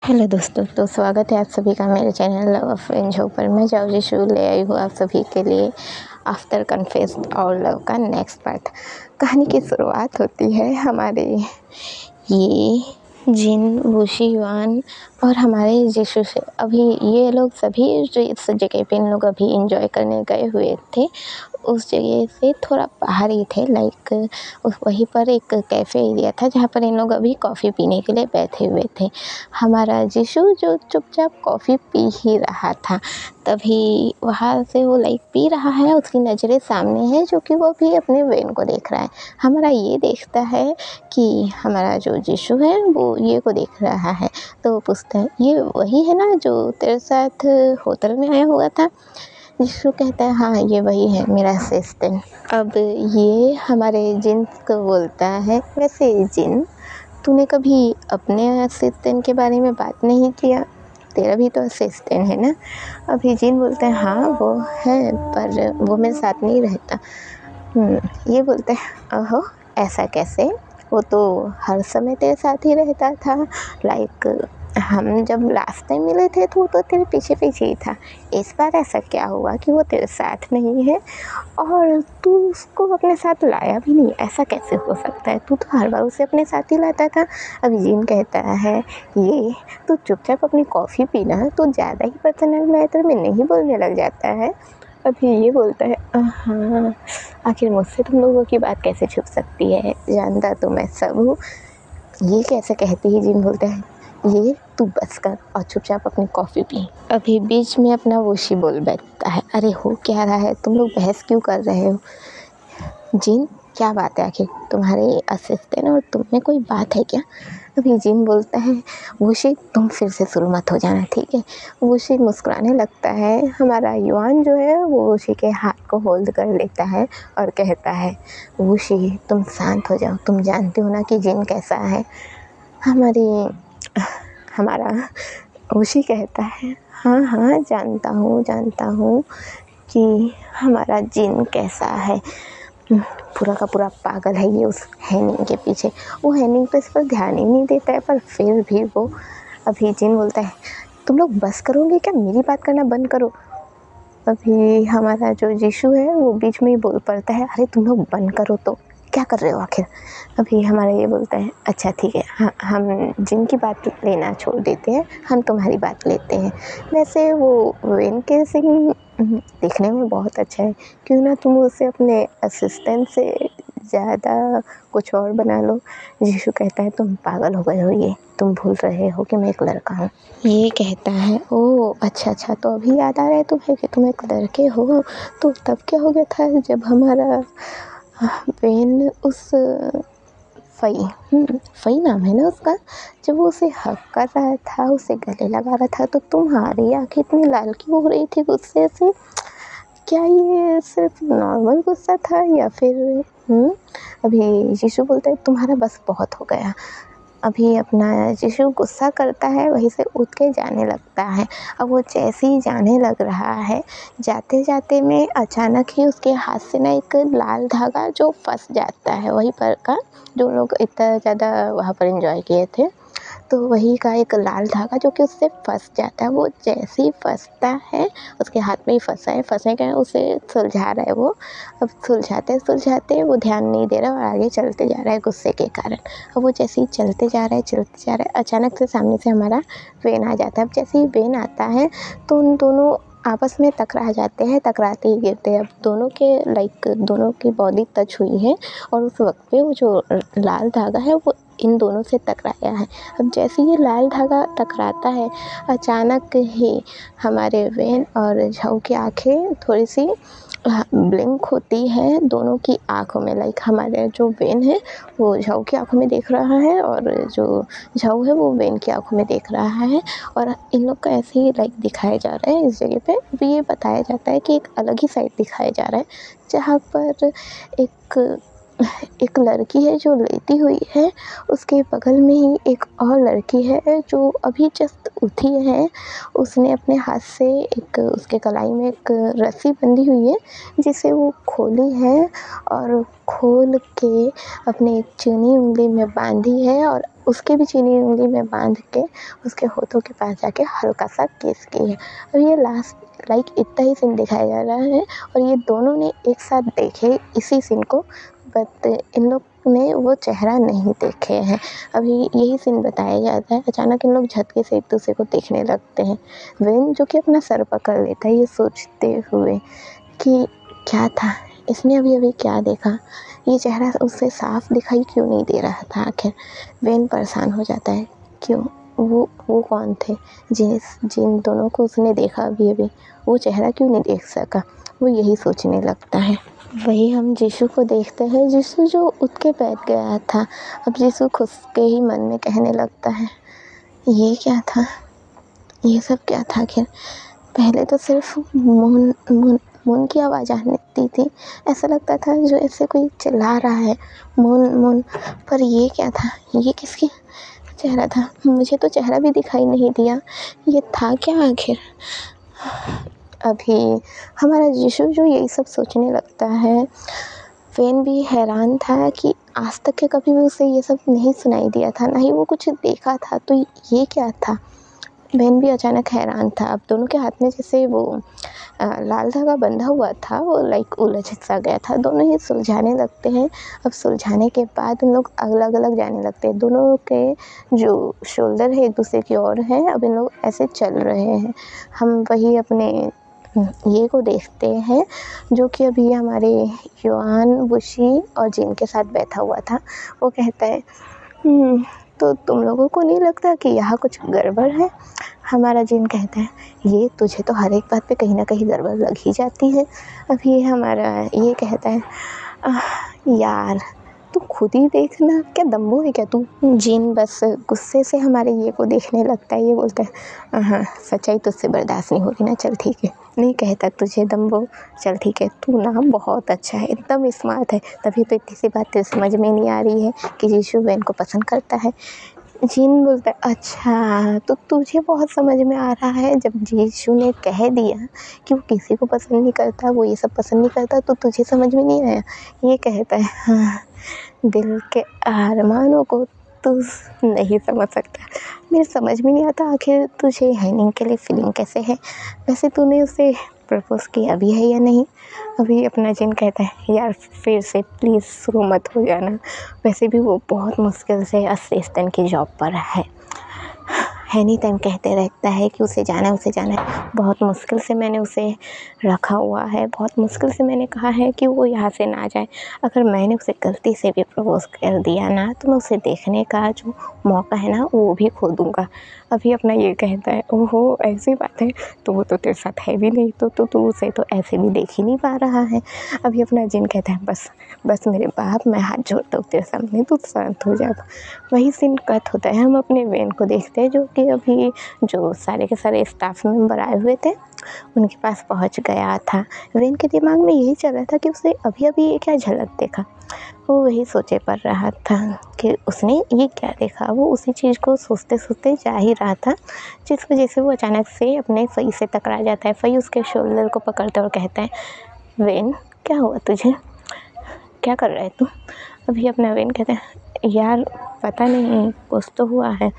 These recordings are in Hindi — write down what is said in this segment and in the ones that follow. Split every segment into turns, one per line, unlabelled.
हेलो दोस्तों, तो स्वागत है आप सभी का मेरे चैनल लव ऑफ एंजो पर। मैं जाओ ले आई हूँ आप सभी के लिए आफ्टर कन्फेस्ड और लव का नेक्स्ट पार्ट। कहानी की शुरुआत होती है हमारे ये जिन, वुशी, युआन और हमारे यीशु से। अभी ये लोग सभी इस जगह पे इन लोग अभी इंजॉय करने गए हुए थे। उस जगह से थोड़ा बाहर ही थे, लाइक वहीं पर एक कैफ़े एरिया था जहाँ पर इन लोग अभी कॉफ़ी पीने के लिए बैठे हुए थे। हमारा यीशु जो चुपचाप कॉफ़ी पी ही रहा था, तभी वहाँ से वो लाइक पी रहा है, उसकी नज़रें सामने है जो कि वो भी अपने वेन को देख रहा है। हमारा ये देखता है कि हमारा जो यीशु है वो ये को देख रहा है, तो वो पूछता है ये वही है ना जो तेरे साथ होटल में आया हुआ था। यीशु कहता है हाँ ये वही है मेरा असिस्टेंट। अब ये हमारे जिन को बोलता है वैसे जिन, तूने कभी अपने असिस्टेंट के बारे में बात नहीं किया, तेरा भी तो असिस्टेंट है ना। अभी जिन बोलते हैं हाँ वो है पर वो मेरे साथ नहीं रहता। ये बोलते हैं ओहो ऐसा कैसे, वो तो हर समय तेरे साथ ही रहता था। लाइक हम जब लास्ट टाइम मिले थे तो वो तो तेरे पीछे पीछे ही था। इस बार ऐसा क्या हुआ कि वो तेरे साथ नहीं है और तू उसको अपने साथ लाया भी नहीं? ऐसा कैसे हो सकता है, तू तो हर बार उसे अपने साथ ही लाता था। अब जीन कहता है ये तू चुपचाप अपनी कॉफ़ी पीना, तो ज़्यादा ही पर्सनल मैटर में नहीं बोलने लग जाता है। अभी ये बोलता है हाँ आखिर मुझसे तुम लोगों की बात कैसे छुप सकती है, जानता तो मैं सब हूँ। ये कैसे कहती है? जिन बोलता है ये तू बस कर और चुपचाप अपनी कॉफ़ी पी। अभी बीच में अपना वोशी बोल बैठता है अरे हो क्या रहा है, तुम लोग बहस क्यों कर रहे हो? जिन क्या बात है, आखिर तुम्हारे असिस्टेंट और तुम में कोई बात है क्या? अभी जिन बोलता है वोशी तुम फिर से शुरू मत हो जाना, ठीक है। वोशी मुस्कुराने लगता है। हमारा युआन जो है वो वोशी के हाथ को होल्ड कर लेता है और कहता है वोशी तुम शांत हो जाओ, तुम जानते हो ना कि जिन कैसा है। हमारा वोशी कहता है हाँ हाँ जानता हूँ कि हमारा जिन कैसा है। पूरा का पूरा पागल है ये उस हैनिंग के पीछे। वो हैनिंग पे इस पर ध्यान ही नहीं देता है, पर फिर भी वो। अभी जिन बोलता है तुम लोग बस करोगे क्या, मेरी बात करना बंद करो। अभी हमारा जो यीशु है वो बीच में ही बोल पड़ता है अरे तुम लोग बंद करो, तो क्या कर रहे हो आखिर। अभी हमारा ये बोलता है अच्छा ठीक है, हाँ हम जिनकी बात लेना छोड़ देते हैं, हम तुम्हारी बात लेते हैं। वैसे वो वेन के सिंह दिखने में बहुत अच्छा है, क्यों ना तुम उसे अपने असिस्टेंट से ज़्यादा कुछ और बना लो। यीशु कहता है तुम पागल हो गए हो, ये तुम भूल रहे हो कि मैं एक लड़का हूँ। ये कहता है ओह अच्छा तो अभी याद आ रहा है तुम्हें कि तुम एक लड़के हो। तो तब क्या हो गया था जब हमारा वेन उस फई नाम है ना उसका, जब वो उसे हक कर रहा था, उसे गले लगा रहा था, तो तुम्हारी आँखें इतनी लाल क्यों हो रही थी गुस्से से? क्या ये सिर्फ नॉर्मल गुस्सा था या फिर अभी यीशु बोलता है तुम्हारा बस बहुत हो गया। अभी अपना यीशु गुस्सा करता है, वहीं से उठ के जाने लगता है। अब वो जैसे ही जाने लग रहा है, जाते जाते में अचानक ही उसके हाथ से ना एक लाल धागा जो फंस जाता है, वहीं पर का जो लोग इतना ज़्यादा वहाँ पर एंजॉय किए थे, तो वही का एक लाल धागा जो कि उससे फंस जाता है। वो जैसे ही फंसता है, उसके हाथ में ही फंसा है, फंसने का उसे सुलझा रहा है वो। अब सुलझाते वो ध्यान नहीं दे रहा और आगे चलते जा रहा है गुस्से के कारण। अब वो जैसे ही चलते जा रहा है, अचानक से सामने से हमारा वेन आ जाता है। अब जैसे ही वेन आता है तो उन दोनों आपस में टकरा जाते हैं, टकराते ही गिरते हैं। अब दोनों की बॉडी टच हुई है और उस वक्त पे वो जो लाल धागा है वो इन दोनों से टकराया है। अब जैसे ये लाल धागा टकराता है, अचानक ही हमारे वेन और झाऊ की आँखें थोड़ी सी ब्लिंक होती है दोनों की आँखों में। लाइक हमारे जो वेन है वो झाऊ की आँखों में देख रहा है और जो झाऊ है वो वेन की आँखों में देख रहा है। और इन लोग का ऐसे ही लाइक दिखाया जा रहा है इस जगह पे। अभी ये बताया जाता है कि एक अलग ही साइड दिखाया जा रहा है, जहाँ पर एक लड़की है जो लेटी हुई है, उसके बगल में ही एक और लड़की है जो अभी जस्ट उठी है उसने अपने हाथ से एक उसके कलाई में एक रस्सी बंधी हुई है जिसे वो खोली है और खोल के अपने चीनी उंगली में बांधी है और उसके भी चीनी उंगली में बांध के उसके होठों के पास जाके हल्का सा किस की है। और ये लास्ट लाइक इतना ही सीन दिखाया जा रहा है और ये दोनों ने एक साथ देखे इसी सीन को, बट इन लोग ने वो चेहरा नहीं देखे हैं। अभी यही सीन बताया जाता है, अचानक इन लोग झटके से एक दूसरे को देखने लगते हैं। वेन जो कि अपना सर पकड़ लेता है ये सोचते हुए कि क्या था, इसने अभी अभी क्या देखा, ये चेहरा उससे साफ दिखाई क्यों नहीं दे रहा था। आखिर वेन परेशान हो जाता है, क्यों, वो कौन थे जिन दोनों को उसने देखा अभी अभी, वो चेहरा क्यों नहीं देख सका। वो यही सोचने लगता है। वही हम जीशु को देखते हैं, जीशु जो उठ के बैठ गया था। अब जीशु खुद के ही मन में कहने लगता है, ये क्या था, ये सब क्या था आखिर। पहले तो सिर्फ मून की आवाज़ आती थी, ऐसा लगता था जो ऐसे कोई चिल्ला रहा है, मून, पर ये क्या था, ये किसकी चेहरा था, मुझे तो चेहरा भी दिखाई नहीं दिया, ये था क्या आखिर। अभी हमारा जीशु जो यही सब सोचने लगता है, वेन भी हैरान था कि आज तक के कभी भी उसे ये सब नहीं सुनाई दिया था, ना ही वो कुछ देखा था, तो ये क्या था। वेन भी अचानक हैरान था। अब दोनों के हाथ में जैसे वो लाल धागा बंधा हुआ था, वो लाइक उलझ सा गया था। दोनों ही सुलझाने लगते हैं। अब सुलझाने के बाद उन लोग अलग अलग जाने लगते हैं। दोनों के जो शोल्डर है एक दूसरे की ओर है। अब इन लोग ऐसे चल रहे हैं। हम वही अपने ये को देखते हैं जो कि अभी हमारे युआन, बुशी और जिन के साथ बैठा हुआ था। वो कहता है, तो तुम लोगों को नहीं लगता कि यहाँ कुछ गड़बड़ है। हमारा जिन कहता है, ये तुझे तो हर एक बात पे कहीं ना कहीं गड़बड़ लग ही जाती है। अभी हमारा ये कहता है, यार तू खुद ही देखना, क्या दम्बू है क्या तू। जिन बस गुस्से से हमारे ये को देखने लगता है। ये बोलता है, हाँ सच्चाई तुझसे बर्दाश्त नहीं होगी ना, चल ठीक है, नहीं कहता तुझे दम्बू, चल ठीक है, तू ना बहुत अच्छा है, एकदम स्मार्ट है, तभी तो इतनी सी बातें समझ में नहीं आ रही है कि जीशु वेन को पसंद करता है। जिन बोलता है, अच्छा तो तुझे बहुत समझ में आ रहा है। जब जीशु ने कह दिया कि वो किसी को पसंद नहीं करता, वो ये सब पसंद नहीं करता, तो तुझे समझ में नहीं आया। ये कहता है, हाँ दिल के अरमानों को तू नहीं समझ सकता। मेरे समझ में नहीं आता आखिर तुझे हैनिंग के लिए फीलिंग कैसे है। वैसे तूने उसे प्रपोज़ किया भी है या नहीं। अभी अपना जिन कहता है, यार फिर से प्लीज़ शुरू मत हो जाना। वैसे भी वो बहुत मुश्किल से असिस्टेंट की जॉब पर है। एनी टाइम कहते रहता है कि उसे जाना है, उसे जाना है। बहुत मुश्किल से मैंने उसे रखा हुआ है, बहुत मुश्किल से मैंने कहा है कि वो यहाँ से ना जाए। अगर मैंने उसे गलती से भी प्रपोज़ कर दिया ना, तो मैं उसे देखने का जो मौका है ना, वो भी खो दूँगा। अभी अपना ये कहता है, ओहो ऐसी बात है, तो वो तो तेरे साथ है भी नहीं, तो तू उसे तो ऐसे भी देख ही नहीं पा रहा है। अभी अपना जिन कहता है, बस मेरे बाप, मैं हाथ जोड़ता हूँ तेरे सामने, तू शांत हो जा। वही सीन कट होता है। हम अपने वेन को देखते हैं जो कि अभी जो सारे के सारे स्टाफ मेंबर आए हुए थे उनके पास पहुंच गया था। वेन के दिमाग में यही चल रहा था कि उसे अभी अभी ये क्या झलक देखा। वो वही सोचे पड़ रहा था कि उसने ये क्या देखा। वो उसी चीज़ को सोचते सोचते जा ही रहा था, जिस वजह से वो अचानक से अपने फई से टकरा जाता है। फई उसके शोल्डर को पकड़ता और कहता है, वेन क्या हुआ तुझे, क्या कर रहा है तू। अभी अपना वेन कहता है, यार पता नहीं कुछ तो हुआ है।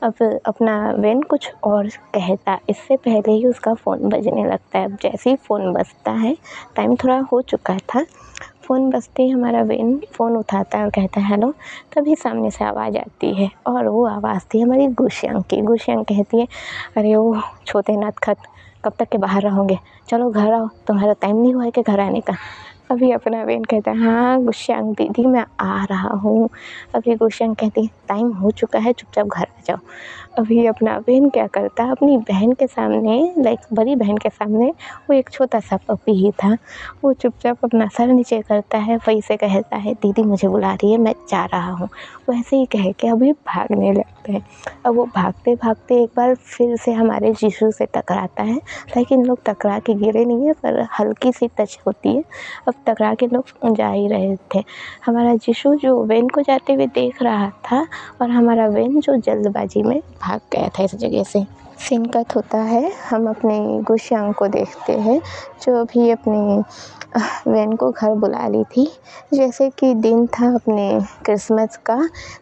अब अपना वेन कुछ और कहता, इससे पहले ही उसका फ़ोन बजने लगता है। अब जैसे ही फ़ोन बजता है, टाइम थोड़ा हो चुका था, फ़ोन बजते ही हमारा वेन फ़ोन उठाता है और कहता है, हेलो। तभी सामने से आवाज़ आती है और वो आवाज़ थी हमारी गुशियांग की। गुशियांग कहती है, अरे ओ छोटे नटखट, कब तक के बाहर रहोगे, चलो घर आओ, तुम्हारा टाइम नहीं हुआ है कि घर आने का। अभी अपना वेन कहता है, हाँ गुशियांग दीदी मैं आ रहा हूँ। अभी गुशियांग कहती है, टाइम हो चुका है, चुपचाप घर आ जाओ। अभी अपना वेन क्या करता है, अपनी बहन के सामने, लाइक बड़ी बहन के सामने, वो एक छोटा सा पपी ही था, वो चुपचाप अपना सर नीचे करता है, वहीं से कहता है, दीदी मुझे बुला रही है, मैं जा रहा हूँ। वैसे ही कह के अभी भागने लगते हैं। अब वो भागते भागते एक बार फिर से हमारे जीशु से टकराता है, लेकिन लोग टकरा के गिरे नहीं है, पर हल्की सी टच होती है। अब टकरा के लोग जा ही रहे थे। हमारा जीशु जो वेन को जाते हुए देख रहा था और हमारा वेन जो जल्दबाजी में भाग गया था इस जगह से। सीन कट होता है, हम अपने गुशियांग को देखते हैं जो अभी अपनी वैन को घर बुला ली थी। जैसे कि दिन था अपने क्रिसमस का,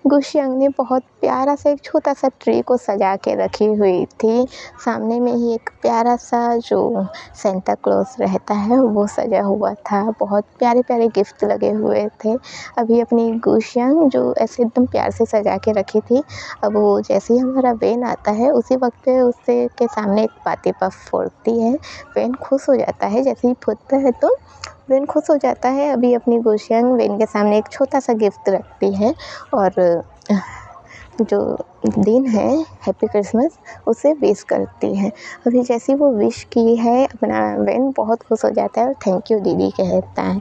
गुशियांग ने बहुत प्यारा सा एक छोटा सा ट्री को सजा के रखी हुई थी। सामने में ही एक प्यारा सा जो सेंटा क्लॉज रहता है वो सजा हुआ था, बहुत प्यारे प्यारे गिफ्ट लगे हुए थे। अभी अपनी गुशियांग जो ऐसे एकदम प्यार से सजा के रखी थी, अब वो जैसे ही हमारा वैन आता है उसी वक्त पे उससे के सामने एक पाती पफ फोड़ती है। वैन खुश हो जाता है, जैसे ही फूटता है तो वैन खुश हो जाता है। अभी अपनी गुशियांग वैन के सामने एक छोटा सा गिफ्ट रखती है और जो दिन है हैप्पी क्रिसमस उसे विश करती है। अभी जैसी वो विश की है अपना वैन बहुत खुश हो जाता है और थैंक यू दीदी कहता है।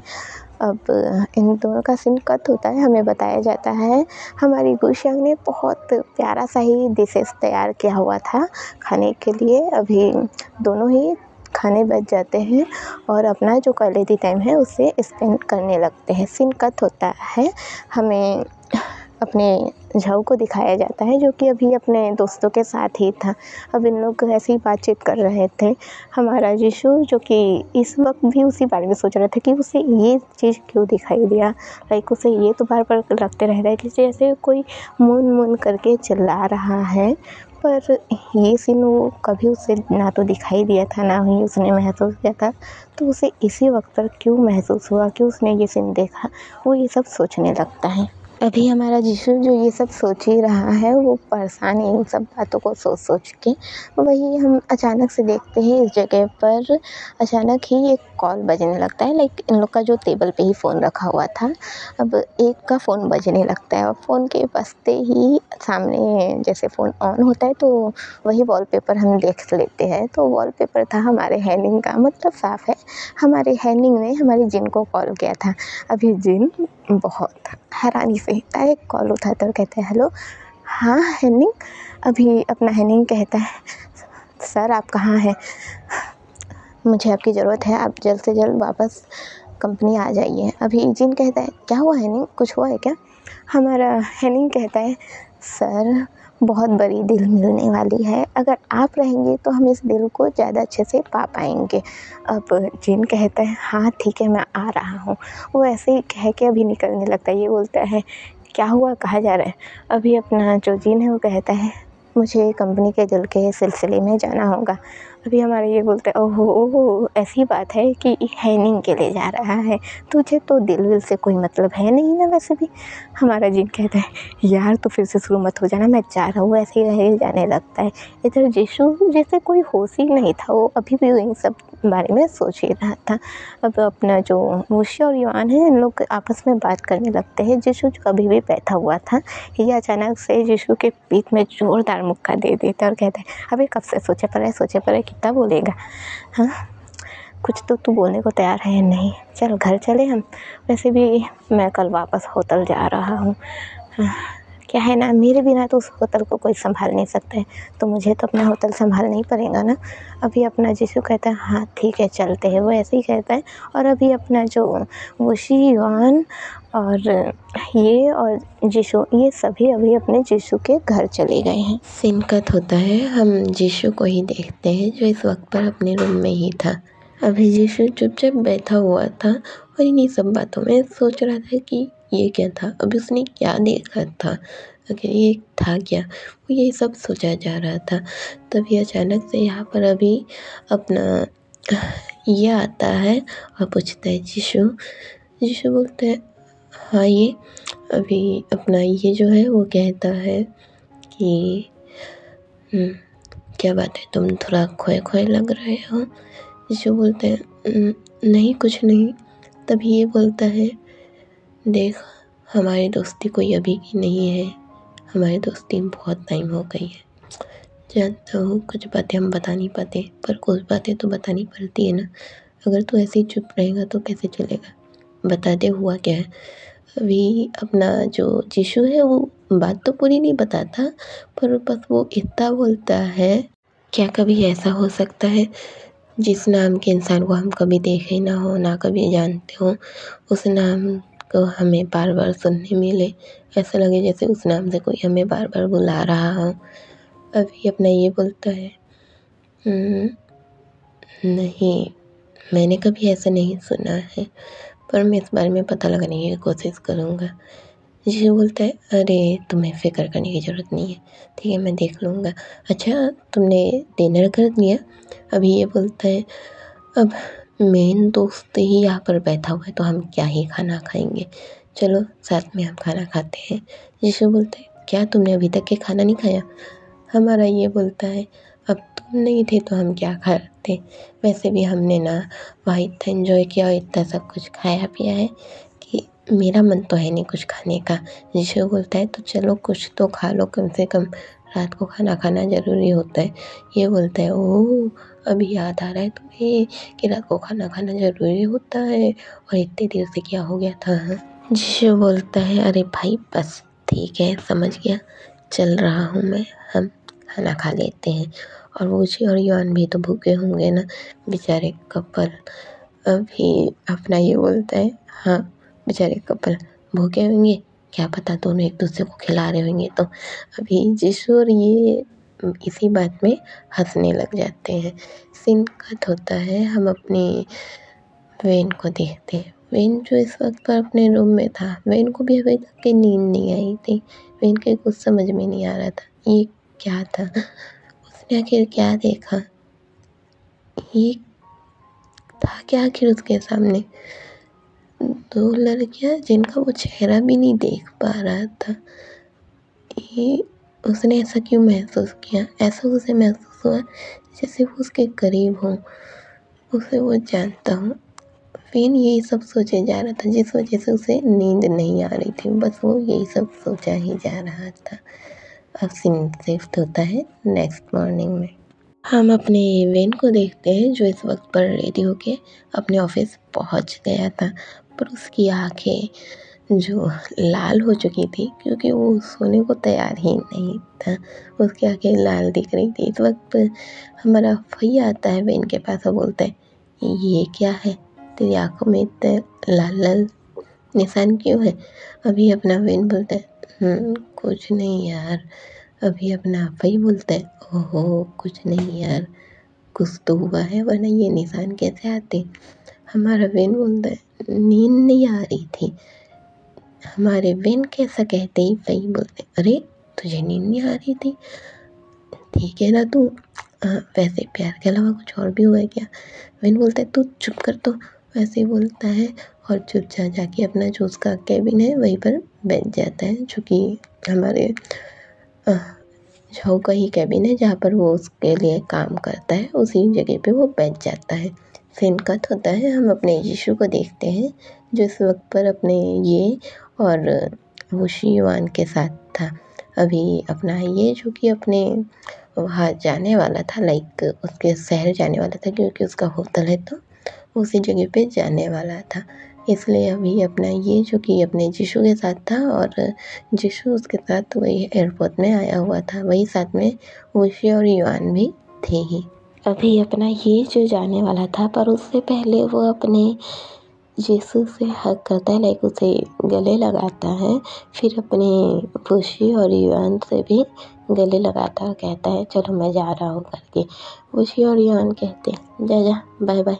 अब इन दोनों का सीन कट होता है, हमें बताया जाता है हमारी गुशियांग ने बहुत प्यारा सा ही डिशेस तैयार किया हुआ था खाने के लिए। अभी दोनों ही खाने बच जाते हैं और अपना जो क्वालिटी टाइम है उसे स्पेंड करने लगते हैं। सीन कट होता है, हमें अपने झाऊ को दिखाया जाता है जो कि अभी अपने दोस्तों के साथ ही था। अब इन लोग ऐसी बातचीत कर रहे थे। हमारा यीशु जो कि इस वक्त भी उसी बारे में सोच रहा था कि उसे ये चीज़ क्यों दिखाई दिया, लाइक उसे ये तो बार बार लगते रह रहा है कि जैसे कोई मून मून करके चिल्ला रहा है, पर ये सीन वो कभी उसे ना तो दिखाई दिया था ना ही उसने महसूस किया था। तो उसे इसी वक्त पर क्यों महसूस हुआ कि उसने ये सीन देखा, वो ये सब सोचने लगता है। अभी हमारा यीशु जो ये सब सोच ही रहा है वो परेशान है इन सब बातों को सोच सोच के। वही हम अचानक से देखते हैं इस जगह पर अचानक ही एक कॉल बजने लगता है, लाइक इन लोग का जो टेबल पे ही फ़ोन रखा हुआ था, अब एक का फ़ोन बजने लगता है और फ़ोन के बजते ही सामने जैसे फ़ोन ऑन होता है तो वही वॉलपेपर हम देख लेते हैं। तो वॉलपेपर था हमारे हैनिंग का, मतलब साफ़ है हमारे हैनिंग ने हमारी जिन को कॉल किया था। अभी जिन बहुत हैरानी से डायरेक्ट कॉल उठाता और कहते हैं हेलो, हाँ हैनिंग। अभी अपना हैनिंग कहता है सर आप कहाँ हैं, मुझे आपकी ज़रूरत है, आप जल्द से जल्द वापस कंपनी आ जाइए। अभी जिन कहता है क्या हुआ हैनिंग, कुछ हुआ है क्या। हमारा हैनिंग कहता है सर बहुत बड़ी डील मिलने वाली है, अगर आप रहेंगे तो हम इस डील को ज़्यादा अच्छे से पा पाएंगे। अब जिन कहता है हाँ ठीक है मैं आ रहा हूँ। वो ऐसे ही कह के अभी निकलने लगता है। ये बोलता है क्या हुआ, कहाँ जा रहा है। अभी अपना जो जिन है वो कहता है मुझे कंपनी के डील के सिलसिले में जाना होगा। अभी हमारा ये बोलता है ओहो ओहो ऐसी बात है कि हैनिंग के लिए जा रहा है, तुझे तो दिल विल से कोई मतलब है नहीं ना वैसे भी। हमारा जिन कहता है यार तो फिर से शुरू मत हो जाना, मैं जा रहा हूँ, ऐसे ही रह जाने लगता है। इधर यीशु जैसे कोई होश ही नहीं था, वो अभी भी इन सब बारे में सोच ही रहा था। अब अपना जो मूशी और योआन है इन लोग आपस में बात करने लगते हैं। यीशु जो अभी भी बैठा हुआ था, ये अचानक से यीशु के पीठ में जोरदार मुक्का दे देता और कहता है अबे कब से सोचे पड़ा है कितना बोलेगा, हाँ कुछ तो तू बोलने को तैयार है नहीं, चल घर चले हम, वैसे भी मैं कल वापस होटल जा रहा हूँ। क्या है ना मेरे बिना तो उस होटल को कोई संभाल नहीं सकता है, तो मुझे तो अपना होटल संभालना ही पड़ेगा ना। अभी अपना यीशु कहता है हाँ ठीक है चलते हैं, वो ऐसे ही कहता है। और अभी अपना जो वुशी युआन और ये और यीशु ये सभी अभी अपने यीशु के घर चले गए हैं। सीन कट होता है, हम यीशु को ही देखते हैं जो इस वक्त पर अपने रूम में ही था। अभी यीशु चुपचाप बैठा हुआ था और इन्हीं सब बातों में सोच रहा था कि ये क्या था, अभी उसने क्या देखा था, आखिर ये था क्या, वो ये सब सोचा जा रहा था। तभी अचानक से यहाँ पर अभी अपना ये आता है और पूछता है यीशु बोलते हैं हाँ ये। अभी अपना ये जो है वो कहता है कि क्या बात है तुम थोड़ा खोए खोए लग रहे हो। यीशु बोलते हैं नहीं कुछ नहीं। तभी ये बोलता है देख हमारी दोस्ती कोई अभी की नहीं है, हमारी दोस्ती बहुत टाइम हो गई है। जानता हूँ कुछ बातें हम बता नहीं पाते, पर कुछ बातें तो बतानी पड़ती है ना। अगर तू ऐसे ही चुप रहेगा तो कैसे चलेगा, बता दे हुआ क्या है। अभी अपना जो यीशु है वो बात तो पूरी नहीं बताता, पर बस वो इतना बोलता है क्या कभी ऐसा हो सकता है जिस नाम के इंसान को हम कभी देखे ना हो ना कभी जानते हो, उस नाम को हमें बार बार सुनने मिले, ऐसा लगे जैसे उस नाम से कोई हमें बार बार बुला रहा हो। अभी अपना ये बोलता है
नहीं, मैंने कभी ऐसा नहीं सुना है, पर मैं इस बारे में पता लगाने की कोशिश करूँगा। जीशु बोलता है, अरे तुम्हें फ़िक्र करने की ज़रूरत नहीं है, ठीक है मैं देख लूँगा। अच्छा तुमने डिनर कर लिया? अभी ये बोलता है, अब मेन दोस्त ही यहाँ पर बैठा हुआ है तो हम क्या ही खाना खाएंगे, चलो साथ में हम खाना खाते हैं। जीशु बोलता है, क्या तुमने अभी तक के खाना नहीं खाया? हमारा ये बोलता है, अब तुम नहीं थे तो हम क्या खाते, वैसे भी हमने ना वहाँ इतना एंजॉय किया और इतना सब कुछ खाया पिया है कि मेरा मन तो है नहीं कुछ खाने का। जीशु बोलता है, तो चलो कुछ तो खा लो, कम से कम रात को खाना खाना ज़रूरी होता है। ये बोलता है, ओह अभी याद आ रहा है तुम्हें कि रात को खाना खाना ज़रूरी होता है, और इतनी देर से क्या हो गया था? जीशु बोलता है, अरे भाई बस ठीक है समझ गया, चल रहा हूँ मैं, हम खाना खा लेते हैं। और वूची और युआन भी तो भूखे होंगे ना, बेचारे कपल। अभी अपना ये बोलता है, हाँ बेचारे कपल भूखे होंगे, क्या पता दोनों एक दूसरे को खिला रहे होंगे। तो अभी जीशु और ये इसी बात में हंसने लग जाते हैं। सीन कट होता है, हम अपनी वेन को देखते हैं। वेन जो इस वक्त पर अपने रूम में था, वेन को भी अभी तक की नींद नहीं आई थी। वेन के कुछ समझ में नहीं आ रहा था ये क्या था, उसने आखिर क्या देखा, ये था क्या आखिर उसके सामने। दो लड़कियां जिनका वो चेहरा भी नहीं देख पा रहा था। ये उसने ऐसा क्यों महसूस किया? ऐसा उसे महसूस हुआ जैसे वो उसके करीब हो, उसे वो जानता हूँ। वेन यही सब सोचे जा रहा था, जिस वजह से उसे नींद नहीं आ रही थी, बस वो यही सब सोचा ही जा रहा था। अब सीन शिफ्ट होता है नेक्स्ट मॉर्निंग में। हम अपने वेन को देखते हैं जो इस वक्त पर रेडी होके अपने ऑफिस पहुंच गया था, पर उसकी आंखें जो लाल हो चुकी थी क्योंकि वो सोने को तैयार ही नहीं था। उसकी आंखें लाल दिख रही थी। इस वक्त हमारा भैया आता है वेन के पास और बोलता है, ये क्या है, तेरी आंखों में इतने लाल लाल निशान क्यों है? अभी अपना वेन बोलता है, कुछ नहीं यार। अभी अपना भई बोलता है, ओहो कुछ नहीं यार, कुछ तो हुआ है वरना ये निशान कैसे आते। हमारा वेन बोलता है, नींद नहीं आ रही थी। हमारे वेन कैसा कहते ही भई बोलते, अरे तुझे नींद नहीं आ रही थी, ठीक है ना तू, वैसे प्यार के अलावा कुछ और भी हुआ है क्या? वेन बोलता है, तू चुप कर। तो वैसे ही बोलता है और चुपचाप जाके अपना जो उसका केबिन है वहीं पर बैठ जाता है, जो कि हमारे झाऊ का ही केबिन है जहाँ पर वो उसके लिए काम करता है, उसी जगह पे वो बैठ जाता है। सीन कट होता है, हम अपने यीशु को देखते हैं जो इस वक्त पर अपने ये और वूशी युआन के साथ था। अभी अपना ये जो कि अपने वहाँ जाने वाला था, लाइक उसके शहर जाने वाला था क्योंकि उसका होटल है तो उसी जगह पे जाने वाला था। इसलिए अभी अपना ये जो कि अपने जीशु के साथ था और जीशु उसके साथ वही एयरपोर्ट में आया हुआ था, वही साथ में वूशी और युआन भी थे ही। अभी अपना ये जो जाने वाला था, पर उससे पहले वो अपने यीशु से हग करता है, लाइक उसे गले लगाता है, फिर अपने वूशी और युआन से भी गले लगाता है, कहता है चलो मैं जा रहा हूँ करके। वूशी और युआन कहते हैं जा जा बाय बाय।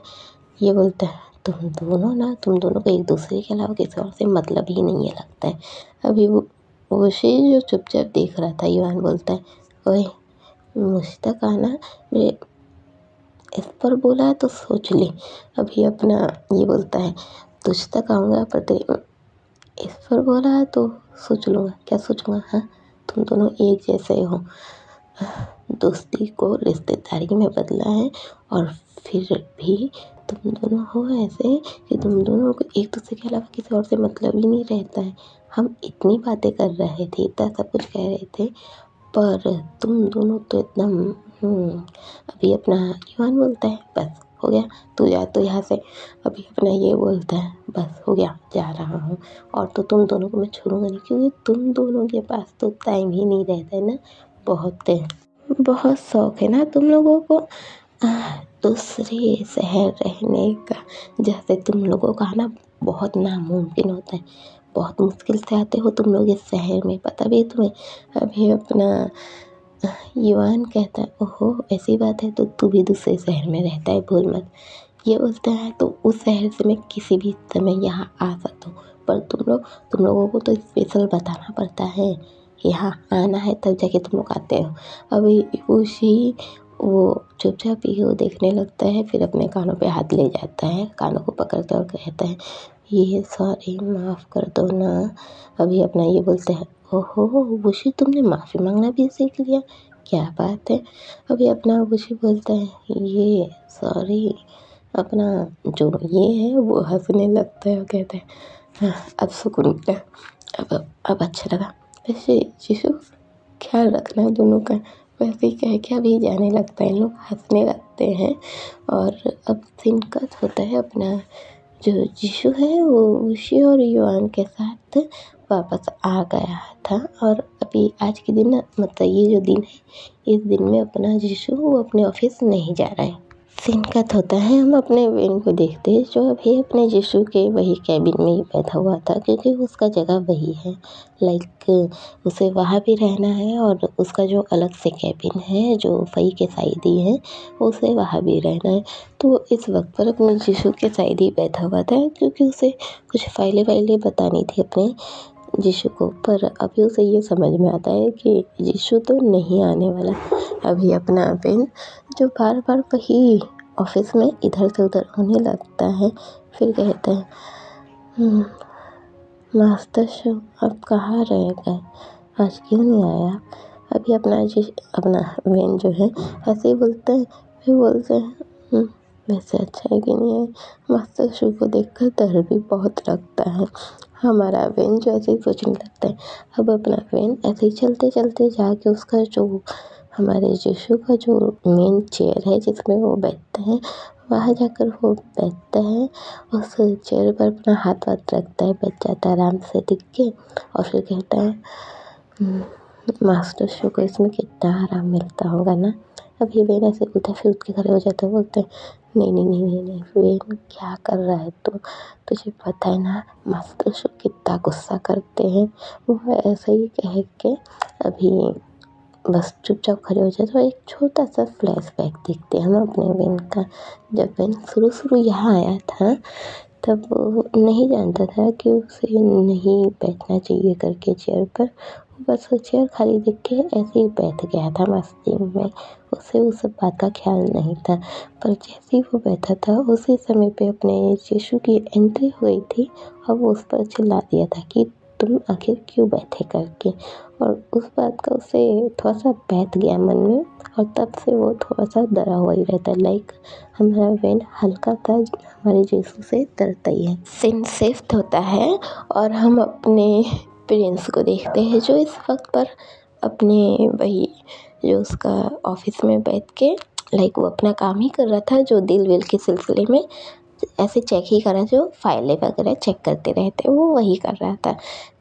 ये बोलता है, तुम दोनों को एक दूसरे के अलावा किसी और से मतलब ही नहीं है लगता है। अभी वूशी जो चुपचाप देख रहा था, युआन बोलता है, ओए मुझ तक आना, मेरे इस पर बोला है तो सोच ले। अभी अपना ये बोलता है, तुझ तक आऊँगा पर तेरे इस पर बोला है तो सोच लूँगा। क्या सोचूंगा? हाँ तुम दोनों एक जैसे हो। दोस्ती को रिश्तेदारी में बदला है और फिर भी तुम दोनों हो ऐसे कि तुम दोनों को एक दूसरे के अलावा किसी और से मतलब ही नहीं रहता है। हम इतनी बातें कर रहे थे, इतना सब कुछ कह रहे थे, पर तुम दोनों तो एकदम अभी अपना युआन बोलता है, बस हो गया, तू जा तो यहाँ से। अभी अपना ये बोलता है, बस हो गया जा रहा हूँ, और तो तुम दोनों को मैं छोड़ूंगा नहीं क्योंकि तुम दोनों के पास तो टाइम ही नहीं रहता है ना, बहुत शौक है ना तुम लोगों को दूसरे शहर रहने का, जैसे तुम लोगों का आना बहुत नामुमकिन होता है, बहुत मुश्किल से आते हो तुम लोग इस शहर में, पता भी है तुम्हें। अभी अपना युआन कहता है ओहो ऐसी बात है तो तू भी दूसरे शहर में रहता है भूल मत। ये बोलता है तो उस शहर से मैं किसी भी समय यहाँ आ सकता हूँ, पर तुम लोगों को तो स्पेशल बताना पड़ता है कि यहाँ आना है तब जाके तुम लोग आते हो। अभी उसी वो चुपचाप ही वो देखने लगता है, फिर अपने कानों पे हाथ ले जाता है, कानों को पकड़ता और कहता है ये सॉरी माफ़ कर दो ना। अभी अपना ये बोलते हैं ओहो वुशी तुमने माफ़ी मांगना भी सीख लिया, क्या बात है। अभी अपना वुशी बोलता है ये सॉरी। अपना जो ये है वो हंसने लगता है और कहता है हाँ, अब सुकून मिला, अब अच्छा लगा। वैसे जीशु ख्याल रखना दोनों का। वैसे ही कह के अभी जाने लगता है, इन लोग हंसने लगते हैं। और अब सीन कट होता है, अपना जो जीशु है वो उशी और युआन के साथ वापस आ गया था। और अभी आज के दिन मतलब ये जो दिन है इस दिन में अपना जीशु वो अपने ऑफिस नहीं जा रहा है। सीन कट होता है, हम अपने वेन को देखते हैं जो अभी अपने जीशु के वही कैबिन में ही बैठा हुआ था, क्योंकि उसका जगह वही है। लाइक उसे वहाँ भी रहना है और उसका जो अलग से कैबिन है जो फई के साइड ही है उसे वहाँ भी रहना है। तो इस वक्त पर अपने जीशु के साइड ही बैठा हुआ था, क्योंकि उसे कुछ फाइलें बतानी थी अपने जीशु को। पर अभी उसे ये समझ में आता है कि जीशु तो नहीं आने वाला। अभी अपना वेन जो बार बार वही ऑफिस में इधर से उधर होने लगता है, फिर कहता है मास्टर शो अब कहाँ रह गए, आज क्यों नहीं आया। अभी अपना वेन जो है ऐसे ही बोलता है, फिर बोलते हैं वैसे अच्छा है कि नहीं है। मास्टर शो को देखकर डर भी बहुत लगता है। हमारा वेन जो ऐसे ही सोचने लगता है। अब अपना वेन ऐसे ही चलते चलते जाके उसका जो हमारे जीशु का जो मेन चेयर है जिसमें वो बैठते हैं वहाँ जाकर वो बैठता है। उस चेयर पर अपना हाथ रखता है, बैठ जाता है आराम से टिक के। और फिर कहता है मास्टर शो को इसमें कितना आराम मिलता होगा ना। अभी वेन ऐसे बोलता है, फिर उठ के खड़े हो जाते हैं, बोलते हैं नहीं वेन क्या कर रहा है तुझे पता है ना मास्टर शो कितना गुस्सा करते हैं। वो ऐसे ही कह के अभी बस चुपचाप खड़े हो जाए। तो एक छोटा सा फ्लैशबैक देखते हैं हम अपने वेन का। जब वेन शुरू यहाँ आया था तब वो नहीं जानता था कि उसे नहीं बैठना चाहिए करके चेयर पर। बस वो चेयर खाली देख के ऐसे ही बैठ गया था मस्ती में, उसे उस बात का ख्याल नहीं था। पर जैसे ही वो बैठा था उसी समय पे अपने यीशु की एंट्री हो गई थी और वो उस पर चिल्ला दिया था कि तुम आखिर क्यों बैठे करके। और उस बात का उसे थोड़ा सा बैठ गया मन में और तब से वो थोड़ा सा डरा हुआ ही रहता है। लाइक हमारा वेन हल्का था हमारे यीशु से डरता ही है। सीन शिफ्ट होता है और हम अपने प्रिंस को देखते हैं जो इस वक्त पर अपने वही जो उसका ऑफिस में बैठ के लाइक वो अपना काम ही कर रहा था, जो दिल विल के सिलसिले में ऐसे चेक ही कर रहा, जो फाइलें वगैरह चेक करते रहते वो वही कर रहा था।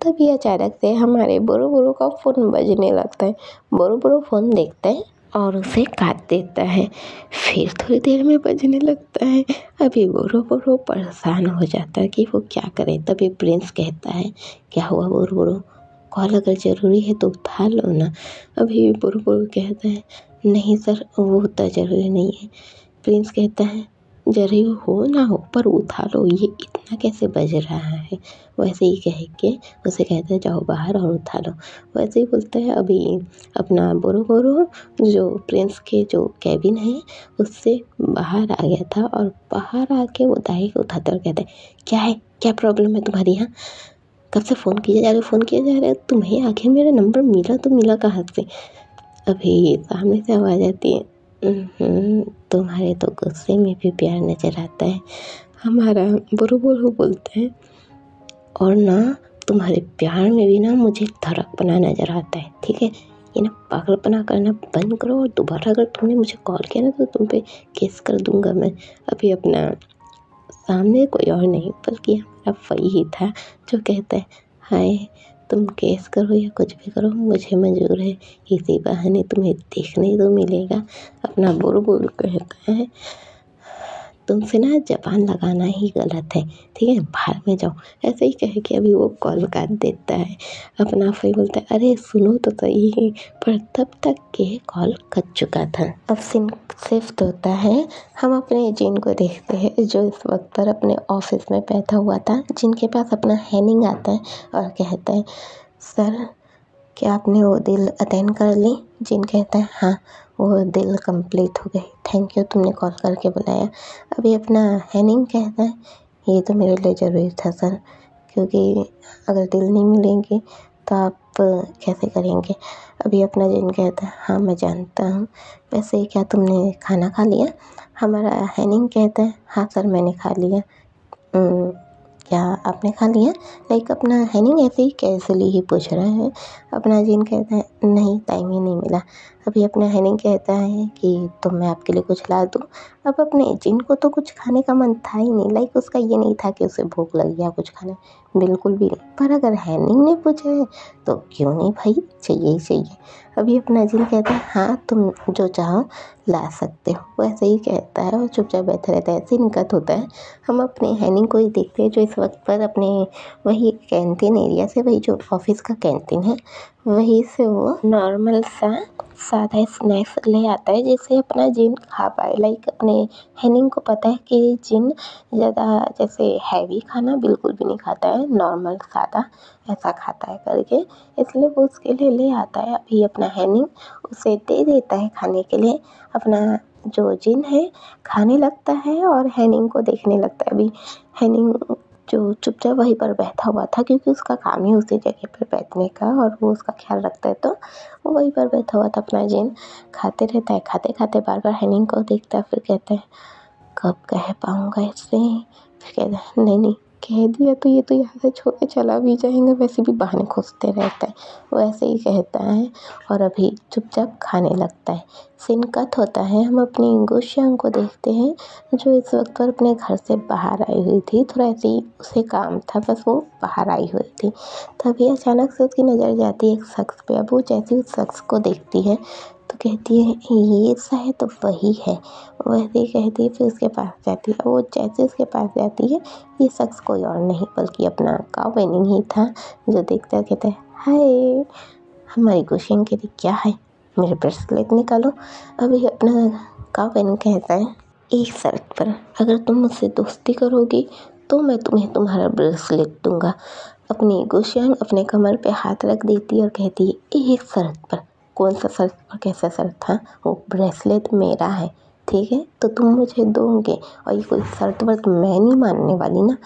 तभी अचानक से हमारे बोरो का फ़ोन बजने लगता है। बोरो फ़ोन देखता है और उसे काट देता है। फिर थोड़ी देर में बजने लगता है। अभी बोरो परेशान हो जाता है कि वो क्या करे। तभी प्रिंस कहता है क्या हुआ बोरो, कॉल अगर ज़रूरी है तो उठा लो ना। अभी बोरो कहता है नहीं सर वो उतना ज़रूरी नहीं है। प्रिंस कहता है ज़रूरी हो ना हो पर उठा लो, ये इतना कैसे बज रहा है। वैसे ही कह के उसे कहता है जाओ बाहर और उठा लो। वैसे ही बोलता है। अभी अपना बोरो जो प्रिंस के जो कैबिन है उससे बाहर आ गया था और बाहर आके वो दाई को उठाता और कहता है क्या है, क्या प्रॉब्लम है तुम्हारी यहाँ, कब से फ़ोन किया जा रहा है तुम्हें, आखिर मेरा नंबर मिला तो मिला कहाँ से। अभी सामने से आवाज़ आती है तुम्हारे तो गुस्से में भी प्यार नज़र आता है। हमारा बोरो बोलते हैं और ना तुम्हारे प्यार में भी ना मुझे धड़कपना नज़र आता है। ठीक है, ये ना पागलपना करना बंद करो और दोबारा अगर तुमने मुझे कॉल किया ना तो तुम पे केस कर दूंगा मैं। अभी अपना सामने कोई और नहीं बल्कि हमारा फई ही था जो कहता है हाय तुम केस करो या कुछ भी करो मुझे मंजूर है, इसी बहाने तुम्हें देखने तो मिलेगा। अपना बोरो कहता है तुमसे ना ज़बान लगाना ही गलत है, ठीक है, बाहर में जाओ। ऐसे ही कह के अभी वो कॉल काट देता है। अपना फिर बोलता है अरे सुनो तो सही, पर तब तक के कॉल कट चुका था। अब सीन शिफ्ट होता है, हम अपने जिन को देखते हैं जो इस वक्त पर अपने ऑफिस में बैठा हुआ था, जिनके पास अपना हैनिंग आता है और कहता है सर क्या आपने वो डील अटेंड कर ली? जिन कहता है हाँ वो डील कंप्लीट हो गई, थैंक यू तुमने कॉल करके बुलाया। अभी अपना हैनिंग कहता है ये तो मेरे लिए ज़रूरी था सर, क्योंकि अगर डील नहीं मिलेंगी तो आप कैसे करेंगे। अभी अपना जिन कहता है हाँ मैं जानता हूँ, वैसे क्या तुमने खाना खा लिया? हमारा हैनिंग कहता है हाँ सर मैंने खा लिया। क्या आपने खा लिया? लाइक अपना हैनिंग ऐसे ही कैजुअली ही पूछ रहा है। अपना जिन कहता है नहीं टाइम ही नहीं मिला। अभी अपना हैनिंग कहता है कि तो मैं आपके लिए कुछ ला दूँ। अब अपने जिन को तो कुछ खाने का मन था ही नहीं, लाइक उसका ये नहीं था कि उसे भूख लग गया कुछ खाने, बिल्कुल भी नहीं। पर अगर हैनिंग ने पूछा है तो क्यों नहीं भाई, चाहिए ही चाहिए। अभी अपना जिन कहता है हाँ तुम जो चाहो ला सकते हो, वैसे ही कहता है और चुपचाप बैठा रहता है। ऐसे निकट होता है, हम अपने हैनिंग को ही देखते हैं जो इस वक्त पर अपने वही कैंटीन एरिया से, वही जो ऑफिस का कैंटीन है वहीं से वो नॉर्मल सा सादा स्नैक्स ले आता है जिसे अपना जिन खा पाए। लाइक अपने हैनिंग को पता है कि जिन ज़्यादा जैसे हैवी खाना बिल्कुल भी नहीं खाता है, नॉर्मल सादा ऐसा खाता है करके, इसलिए वो उसके लिए ले आता है। अभी अपना हैनिंग उसे दे देता है खाने के लिए। अपना जो जिन है खाने लगता है और हैनिंग को देखने लगता है। अभी हैनिंग जो चुपचाप वहीं पर बैठा हुआ था क्योंकि उसका काम ही उसी जगह पर बैठने का और वो उसका ख्याल रखता है, तो वो वहीं पर बैठा हुआ था। अपना जिन खाते रहता है, खाते खाते बार बार हैनिंग को देखता है, फिर कहता है कब कह पाऊँगा इससे। फिर कहता है नहीं नहीं कह दिया तो ये तो यहाँ से छोड़ के चला भी जाएगा, वैसे भी बहाने खोजते रहता है, वैसे ही कहता है और अभी चुपचाप खाने लगता है। सीन कट होता है, हम अपनी गुशियांग को देखते हैं जो इस वक्त पर अपने घर से बाहर आई हुई थी। थोड़ा ऐसे ही उसे काम था, बस वो बाहर आई हुई थी। तभी अचानक से उसकी नज़र जाती है एक शख्स पे। अब वो जैसे उस शख्स को देखती है तो कहती है ये शायद तो वही है, वैसे ही कहती है। फिर उसके पास जाती है, वो जैसे उसके पास जाती है ये शख्स कोई और नहीं बल्कि अपना काव वेनिंग ही था, जो देखता है कहता है हाय। हमारी गुशियांग कहती क्या है, मेरे ब्रेसलेट निकालो। अभी अपना काव वेनिंग कहता है एक शर्त पर, अगर तुम मुझसे दोस्ती करोगी तो मैं तुम्हें तुम्हारा ब्रेसलेट दूंगा। अपनी गुशियांग अपने कमर पे हाथ रख देती है और कहती है एक शर्त पर। कौन सा शर्त पर, कैसा शर्त था? वो ब्रेसलेट मेरा है, ठीक है, तो तुम मुझे दोगे और ये कोई शर्त वर्त मैं नहीं मानने वाली ना।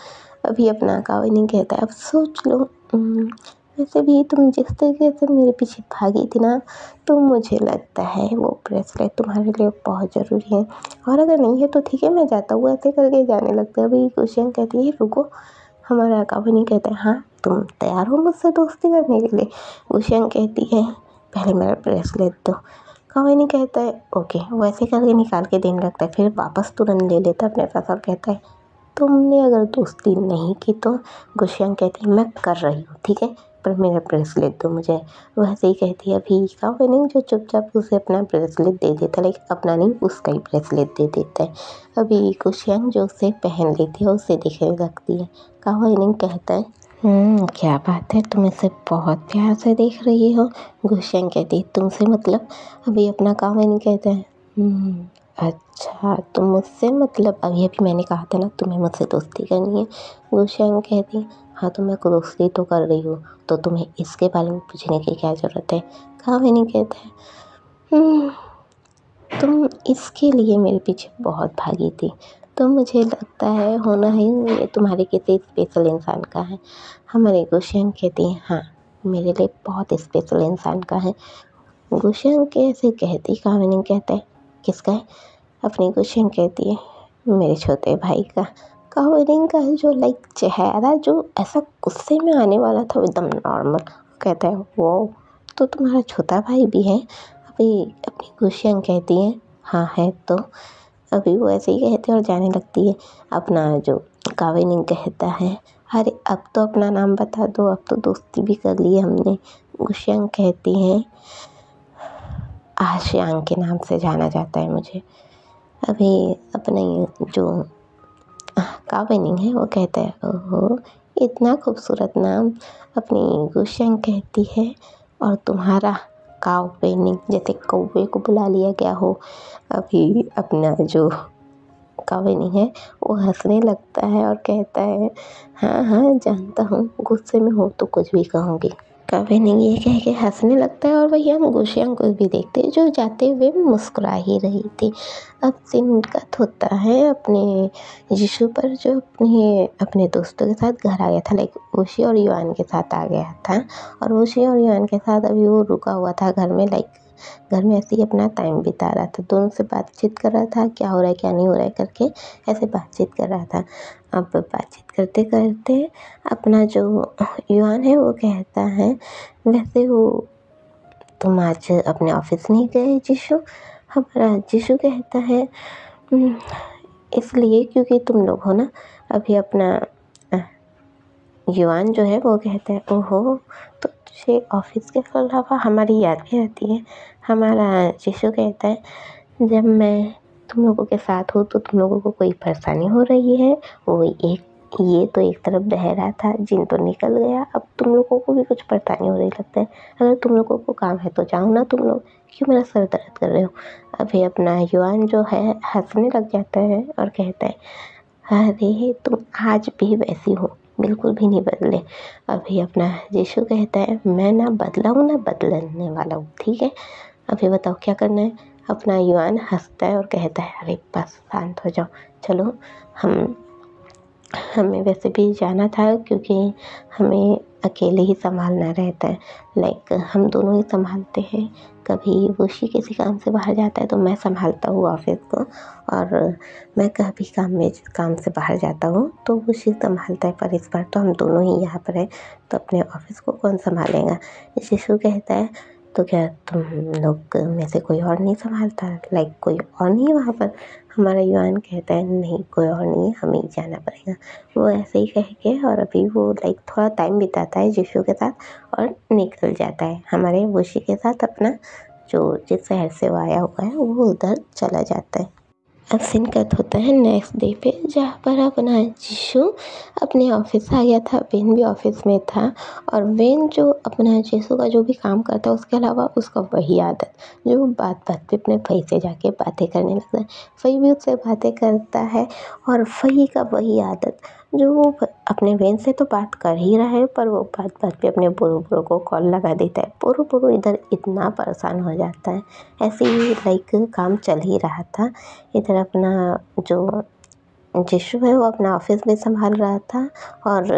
अभी अपना काव नहीं कहता है अब सोच लो, वैसे भी तुम जिस तरीके से मेरे पीछे भागी थी ना, तो मुझे लगता है वो ब्रेसलेट तुम्हारे लिए बहुत ज़रूरी है, और अगर नहीं है तो ठीक है मैं जाता हूँ। ऐसे करके जाने लगता है। अभी गुशियांग कहती है रुको। हमारा काव नहीं कहता है हाँ तुम तैयार हो मुझसे दोस्ती करने के लिए? गुशियांग कहती है पहले मेरा ब्रेसलेट दो। काव नहीं कहता है ओके, वैसे करके निकाल के देने लगता है, फिर वापस तुरंत ले लेता है अपने पास और कहता है तुमने अगर दोस्ती नहीं की तो? गुशियांग कहती है मैं कर रही हूँ, ठीक है, पर मेरा ब्रेसलेट दो मुझे। वैसे ही कहती है। अभी काव वेनिंग जो चुपचाप उसे अपना ब्रेसलेट दे देता है, लाइक अपना नहीं उसका ही ब्रेसलेट दे देता है। अभी गुशियांग जो उसे पहन लेती है उसे दिखने लगती है। काव वेनिंग कहता है क्या बात है, तुम इसे बहुत प्यार से देख रही हो। गुशियांग कहती है तुमसे मतलब? अभी अपना काव वेनिंग कहता है अच्छा तुम मुझसे मतलब, अभी अभी मैंने कहा था ना तुम्हें मुझसे दोस्ती करनी है। गुशियांग कहती है हाँ तो मैं दोस्ती तो कर रही हूँ, तो तुम्हें इसके बारे में पूछने की क्या ज़रूरत है? काव वेनिंग कहता है तुम इसके लिए मेरे पीछे बहुत भागी थी, तो मुझे लगता है होना ही ये तुम्हारे किसी स्पेशल इंसान का है। हमारे गुशियांग कहती है हाँ मेरे लिए बहुत स्पेशल इंसान का है। गुशियांग कैसे कहती, काव वेनिंग कहता है किसका है? अपनी गुशियांग कहती है मेरे छोटे भाई का। काव वेनिंग का जो लाइक चेहरा जो ऐसा गुस्से में आने वाला था वो एकदम नॉर्मल। कहता है वो तो तुम्हारा छोटा भाई भी है? अभी अपनी गुशियांग कहती है हाँ है तो। अभी वो ऐसे ही कहती है और जाने लगती है। अपना जो काव वेनिंग कहता है अरे अब तो अपना नाम बता दो, अब तो दोस्ती भी कर ली हमने। गुशियांग कहती है आशियांग के नाम से जाना जाता है मुझे। अभी अपने जो कावेनिंग है वो कहता है ओहो इतना खूबसूरत नाम अपनी गुशेंग कहती है और तुम्हारा कावेनिंग जैसे कौवे को बुला लिया गया हो। अभी अपना जो कावेनिंग है वो हंसने लगता है और कहता है हाँ हाँ जानता हूँ गुस्से में हो तो कुछ भी कहूँगी। कावेनिंग ये कह के हंसने लगता है और वही हम गुशियांग को भी देखते हैं जो जाते हुए मुस्कुरा ही रही थी। अब सीन कट होता है अपने यीशु पर जो अपने दोस्तों के साथ घर आ गया था, लाइक वुशी और युआन के साथ आ गया था और वुशी और युआन के साथ अभी वो रुका हुआ था घर में, लाइक घर में ऐसे ही अपना टाइम बिता रहा था, दोनों से बातचीत कर रहा था क्या हो रहा है क्या नहीं हो रहा है करके ऐसे बातचीत कर रहा था। अब बातचीत करते करते अपना जो युआन है वो कहता है वैसे वो तुम आज अपने ऑफिस नहीं गए जीशु। हमारा जीशु कहता है इसलिए क्योंकि तुम लोग हो ना अभी अपना युआन जो है वो कहता है ओहो तो तुझे ऑफिस के अलावा हमारी याद भी आती है। हमारा जीशु कहता है जब मैं तुम लोगों के साथ हूँ तो तुम लोगों को कोई परेशानी हो रही है। वो ये तो एक तरफ बह रहा था जिन तो निकल गया, अब तुम लोगों को भी कुछ परेशानी हो रही लगता है। अगर तुम लोगों को काम है तो जाओ ना, तुम लोग क्यों मेरा सर दर्द कर रहे हो। अभी अपना युआन जो है हंसने लग जाता है और कहता है अरे तुम आज भी वैसी हो, बिल्कुल भी नहीं बदले। अभी अपना यीशु कहता है मैं ना बदला हूँ ना बदलने वाला हूँ, ठीक है अभी बताओ क्या करना है। अपना युआन हंसता है और कहता है अरे बस शांत हो जाओ, चलो हमें वैसे भी जाना था क्योंकि हमें अकेले ही संभालना रहता है, लाइक हम दोनों ही संभालते हैं। कभी वुशी किसी काम से बाहर जाता है तो मैं संभालता हूँ ऑफिस को, और मैं कभी काम से बाहर जाता हूँ तो वुशी संभालता है, पर इस बार तो हम दोनों ही यहाँ पर हैं तो अपने ऑफिस को कौन संभालेगा। यीशु कहता है तो क्या तुम लोग में से कोई और नहीं संभालता, लाइक कोई और नहीं है वहाँ पर। हमारा युआन कहता है नहीं कोई और नहीं है, हमें ही जाना पड़ेगा। वो ऐसे ही कह के और अभी वो लाइक थोड़ा टाइम बिताता है यीशु के साथ और निकल जाता है हमारे वुशी के साथ। अपना जो जिस शहर से वो आया हुआ है वो उधर चला जाता है। अब सीन कट होता है नेक्स्ट डे पे जहाँ पर अपना यीशु अपने ऑफिस आ गया था, वेन भी ऑफिस में था और वेन जो अपना यीशु का जो भी काम करता है उसके अलावा उसका वही आदत जो बात बात पे अपने फई से जाके बातें करने लगता है। फई भी उससे बातें करता है और फई का वही आदत जो वो अपने वेन से तो बात कर ही रहा है पर वो बात बात पे अपने बुरो बुरो को कॉल लगा देता है। बुरो बुरो इधर इतना परेशान हो जाता है, ऐसे ही लाइक काम चल ही रहा था। इधर अपना जो यीशु है वो अपना ऑफिस भी संभाल रहा था और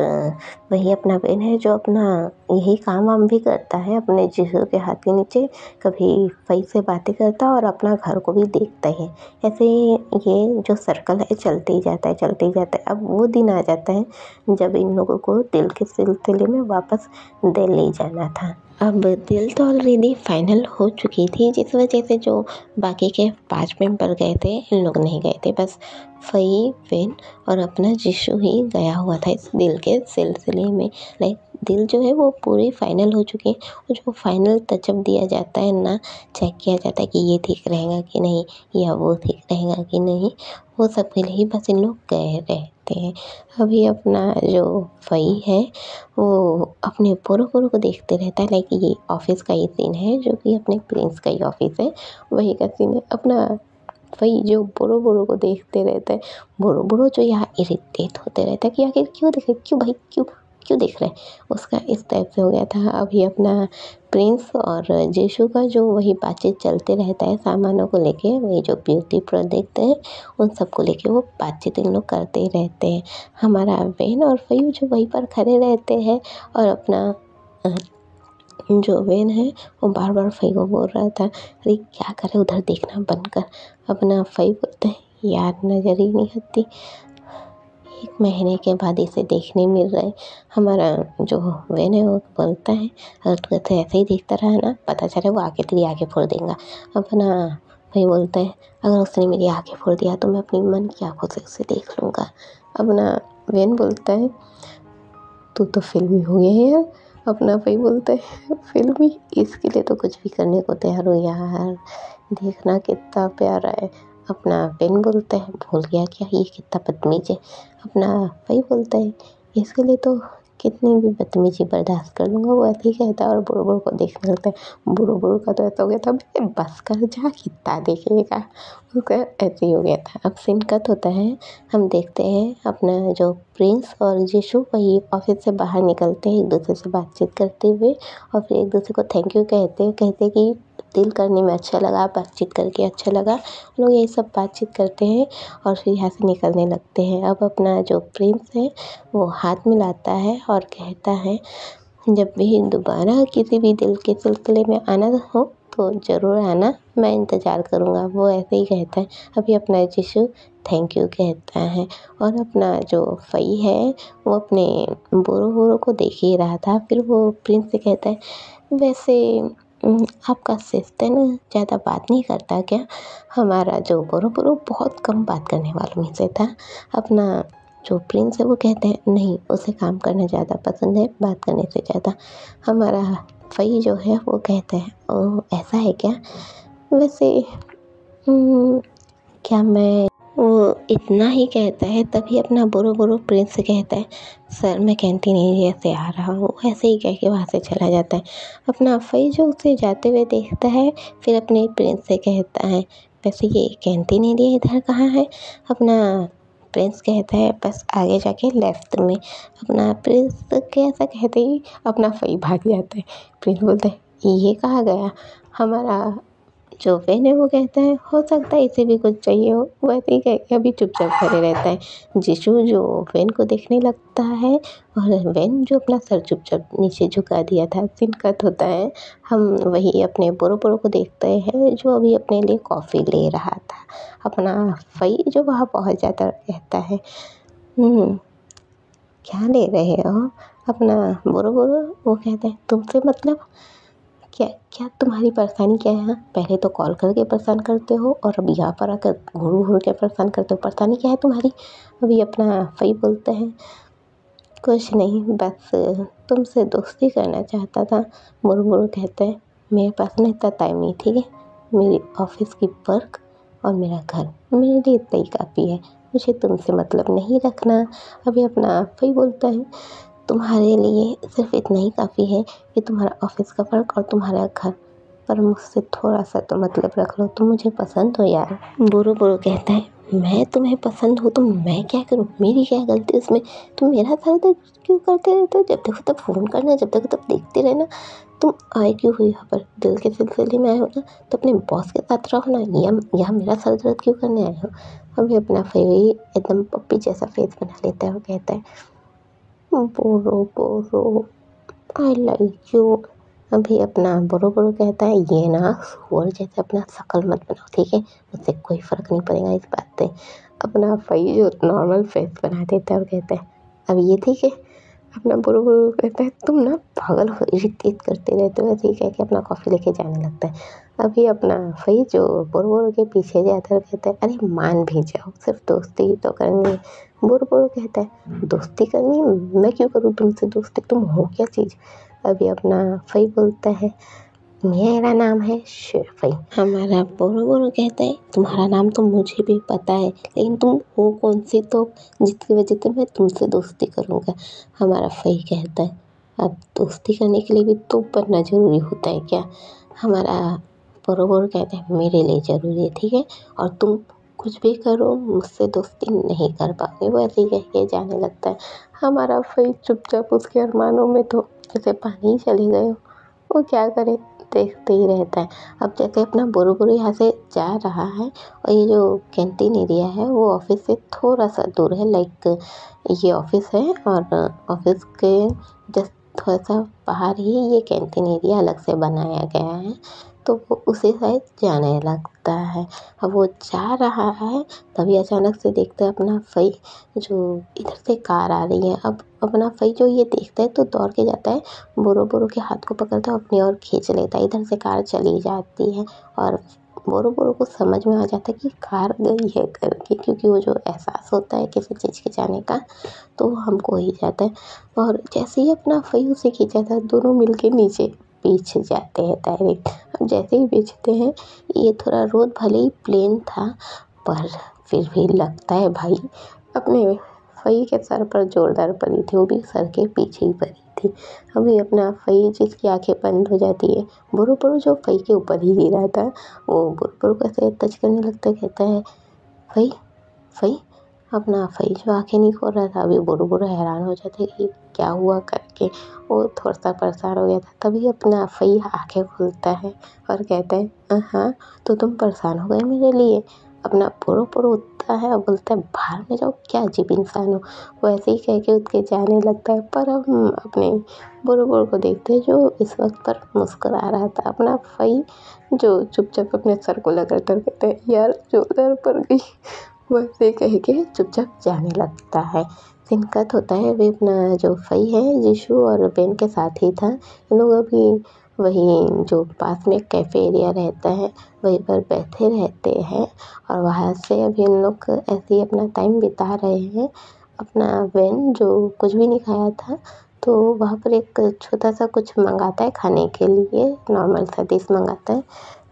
वही अपना बेन है जो अपना यही काम वाम भी करता है अपने यीशु के हाथ के नीचे, कभी फई से बातें करता है और अपना घर को भी देखता है। ऐसे ये जो सर्कल है चलते ही जाता है चलते ही जाता है। अब वो दिन आ जाता है जब इन लोगों को दिल के सिलसिले में वापस दिल्ली जाना था। अब दिल तो ऑलरेडी फाइनल हो चुकी थी जिस वजह से जो बाकी के 5 मेंबर गए थे इन लोग नहीं गए थे, बस फई वेन और अपना यीशु ही गया हुआ था इस दिल के सिलसिले में। लाइक दिल जो है वो पूरी फाइनल हो चुकी है और जो फाइनल टचअप दिया जाता है ना, चेक किया जाता है कि ये ठीक रहेगा कि नहीं या वो ठीक रहेगा कि नहीं, वो सब के लिए बस इन लोग गए रहते हैं। अभी अपना जो फई है वो अपने पोरो को देखते रहता है, लाइक ये ऑफिस का ही सीन है जो कि अपने प्रिंस का ही ऑफिस है वही का सीन है। अपना वही जो बोरो को देखते रहता है, बोरो जो यहाँ इरिटेट होते रहता है कि आखिर क्यों देख रहे, क्यों भाई क्यों देख रहे हैं, उसका इस टाइप से हो गया था। अभी अपना प्रिंस और यीशु का जो वही बातचीत चलते रहता है सामानों को लेके, वही जो ब्यूटी प्रोडक्ट है उन सब को लेके वो बातचीत इन लोग करते ही रहते हैं। हमारा वेन और फयू जो वहीं पर खड़े रहते हैं और अपना जो वेन है वो बार बार फई को बोल रहा था अरे क्या करे उधर देखना बंद कर। अपना फई बोलते हैं यार नज़र ही नहीं आती, 1 महीने के बाद इसे देखने मिल रहा है। हमारा जो वेन है वो बोलता है अगर तू ऐसे ही देखता रहा ना पता चले वो आके तेरी आँखें फोड़ देगा। अपना फई बोलता है अगर उसने मेरी आँखें फोड़ दिया तो मैं अपनी मन की आँखों से उसे देख लूँगा। अपना वेन बोलता है तू तो फिल्मी हो गया है यार। अपना भाई बोलता है फिल्मी, इसके लिए तो कुछ भी करने को तैयार हो यार, देखना कितना प्यारा है। अपना पेन बोलता है भूल गया क्या, ये कितना बदतमीज है। अपना भाई बोलता है इसके लिए तो कितनी भी बदतमीजी बर्दाश्त कर लूँगा, वो ऐसे ही कहता है और बुड़बुड़ को देखने लगता है। बुड़बुड़ का तो ऐसा हो गया था, बस कर जा कितना देखेगा, उसका ऐसे ही हो गया था। अब सीन कट होता है, हम देखते हैं अपना जो प्रिंस और जीशु वही ऑफिस से बाहर निकलते हैं एक दूसरे से बातचीत करते हुए और फिर एक दूसरे को थैंक यू कहते कि डील करने में अच्छा लगा, बातचीत करके अच्छा लगा। लोग यही सब बातचीत करते हैं और फिर यहाँ से निकलने लगते हैं। अब अपना जो प्रिंस है वो हाथ मिलाता है और कहता है जब भी दोबारा किसी भी दिल के सिलसिले में आना हो तो ज़रूर आना, मैं इंतज़ार करूँगा। वो ऐसे ही कहता है। अभी अपना जीशु थैंक यू कहता है और अपना जो फई है वो अपने बोरो को देख ही रहा था। फिर वो प्रिंस से कहता है वैसे आपका सिस्टर ना ज़्यादा बात नहीं करता क्या। हमारा जो बोरो बहुत कम बात करने वालों में से था। अपना जो प्रिंस है वो कहते हैं नहीं, उसे काम करना ज़्यादा पसंद है बात करने से ज़्यादा। हमारा फई जो है वो कहता है ओह ऐसा है क्या। वैसे क्या मैं, वो इतना ही कहता है तभी अपना बोरो प्रिंस से कहता है सर मैं कैंटीन एरिया से आ रहा हूँ। ऐसे ही कह के वहाँ से चला जाता है। अपना फई जो उसे जाते हुए देखता है फिर अपने प्रिंस से कहता है वैसे ये कैंटीन एरिया इधर कहाँ है। अपना प्रिंस कहता है बस आगे जाके लेफ्ट में। अपना प्रिंस के ऐसा कहते ही अपना फई भाग जाता है। प्रिंस बोलता है ये कहाँ गया। हमारा जो वेन है वो कहता है हो सकता है इसे भी कुछ चाहिए हो। वैसे ही कह के अभी चुपचाप खड़े रहता है। जीशु जो वेन को देखने लगता है और वेन जो अपना सर चुपचाप नीचे झुका दिया था। सीन कट होता है, हम वही अपने बोरो को देखते हैं जो अभी अपने लिए कॉफ़ी ले रहा था। अपना फई जो वहाँ पहुँच जाता है कहता है क्या ले रहे हो। अपना बोरो वो कहता है तुमसे मतलब क्या क्या तुम्हारी परेशानी क्या है। पहले तो कॉल करके परेशान करते हो और अब यहाँ पर आकर घूर के परेशान करते हो। परेशानी क्या है तुम्हारी। अभी अपना फई बोलता है कुछ नहीं, बस तुमसे दोस्ती करना चाहता था। मुरमुर कहता है मेरे पास ना इतना टाइम नहीं, ठीक है। मेरी ऑफिस की वर्क और मेरा घर मेरे लिए इतना ही काफ़ी है, मुझे तुमसे मतलब नहीं रखना। अभी अपना फई बोलता है तुम्हारे लिए सिर्फ इतना ही काफ़ी है कि तुम्हारा ऑफिस का वर्क और तुम्हारा घर, पर मुझसे थोड़ा सा तो मतलब रख लो, तुम मुझे पसंद हो यार। बोरो कहता है मैं तुम्हें पसंद हूँ तो मैं क्या करूँ, मेरी क्या गलती उसमें। तुम मेरा सर दर्द क्यों करते रहते हो, जब देखो तब फ़ोन करना, जब देखो तब देखते रहना। तुम आए क्यों हो यहाँ पर, दिल के सिलसिले में आए हो ना तो अपने बॉस के साथ रहो ना, यहाँ मेरा सर दर्द क्यों करने आए हो। अभी अपना फेवरी एकदम पप्पी जैसा फेस बना लेता है और कहता है बोरो आई लाइक यू। अभी अपना बोरो कहता है ये ना सुअर जैसे अपना शक्ल मत बनाओ, ठीक है, उससे कोई फ़र्क नहीं पड़ेगा इस बात से। अपना फई जो नॉर्मल फेस बना देता है और कहता है अब ये ठीक है। अपना बोरो कहता है तुम ना पागल हो, इरिटेट करते रहते हो। ऐसे ही कह के अपना कॉफ़ी लेके जाने लगता है। अभी अपना फई जो बोरो के पीछे जाता है और कहता है अरे मान भी जाओ, सिर्फ दोस्ती ही तो करनी है। बोरो कहता है दोस्ती करनी है, मैं क्यों करूँ तुमसे दोस्ती, तुम हो क्या चीज़। अभी अपना फई बोलता है मेरा नाम है शेफई। हमारा बोरो कहता है तुम्हारा नाम तो मुझे भी पता है, लेकिन तुम हो कौन सी तो जिसकी वजह से मैं तुमसे दोस्ती करूँगा। हमारा फई कहता है अब दोस्ती करने के लिए भी तो बनना ज़रूरी होता है क्या। हमारा बोरो कहता है मेरे लिए ज़रूरी है, ठीक है, और तुम कुछ भी करो मुझसे दोस्ती नहीं कर पाओगे। वो ऐसे ही कह के जाने लगता है। हमारा फई चुपचाप उसके अरमानों में तो जैसे पानी ही चले गए हो, वो क्या करे, देखते ही रहता है। अब जैसे अपना बोरो यहाँ से जा रहा है और ये जो कैंटीन एरिया है वो ऑफिस से थोड़ा सा दूर है, लाइक ये ऑफिस है और ऑफिस के जस्ट थोड़ा सा बाहर ही ये कैंटीन एरिया अलग से बनाया गया है, तो वो उसी साइड जाने लगता है। अब वो जा रहा है तभी अचानक से देखता है अपना फई जो इधर से कार आ रही है। अब अपना फई जो ये देखता है तो दौड़ के जाता है, बोरो के हाथ को पकड़ता है, अपनी ओर खींच लेता है। इधर से कार चली जाती है और बोरो को समझ में आ जाता है कि कार गई है करके, क्योंकि वो जो एहसास होता है किसी चीज़ के जाने का तो वो हमको ही जाता है। और जैसे ही अपना फई उसे खींचा था दोनों मिलके नीचे पीछे जाते हैं डायरेक्ट। अब जैसे ही बेचते हैं, ये थोड़ा रोड भले ही प्लेन था पर फिर भी लगता है भाई अपने फई के सर पर जोरदार पड़ी थी, वो भी सर के पीछे ही पड़ी थी। अभी अपना फई जिसकी आंखें बंद हो जाती है, बुरु जो फई के ऊपर ही गिरा था, वो बुरु को ऐसे टच करने लगता है, कहता है फई फई। अपना फई जो आंखें नहीं खोल रहा था, अभी बुरु हैरान हो जाते कि क्या हुआ करके, वो थोड़ा सा परेशान हो गया था। तभी अपना फई आंखें खोलता है और कहता है हाँ तो तुम परेशान हो गए मेरे लिए। अपना बुरु उठता है और बोलता है बाहर में जाओ, क्या अजीब इंसान हो। वैसे ही कह के उठ के जाने लगता है, पर हम अपने बुरु को देखते हैं जो इस वक्त पर मुस्कुरा रहा था। अपना फई जो चुपचाप अपने सर को लगाता है, कहता है यार जोरदार पड़ गई। वैसे कह के चुपचाप जाने लगता है। सीन कट होता है वे अपना जो फई है यीशु और बेन के साथ ही था। इन लोग अभी वहीं जो पास में कैफ़े एरिया रहता है वहीं पर बैठे रहते हैं और वहाँ से अभी इन लोग ऐसे ही अपना टाइम बिता रहे हैं। अपना बेन जो कुछ भी नहीं खाया था तो वहाँ पर एक छोटा सा कुछ मंगाता है खाने के लिए, नॉर्मल सा डिश मंगाता है।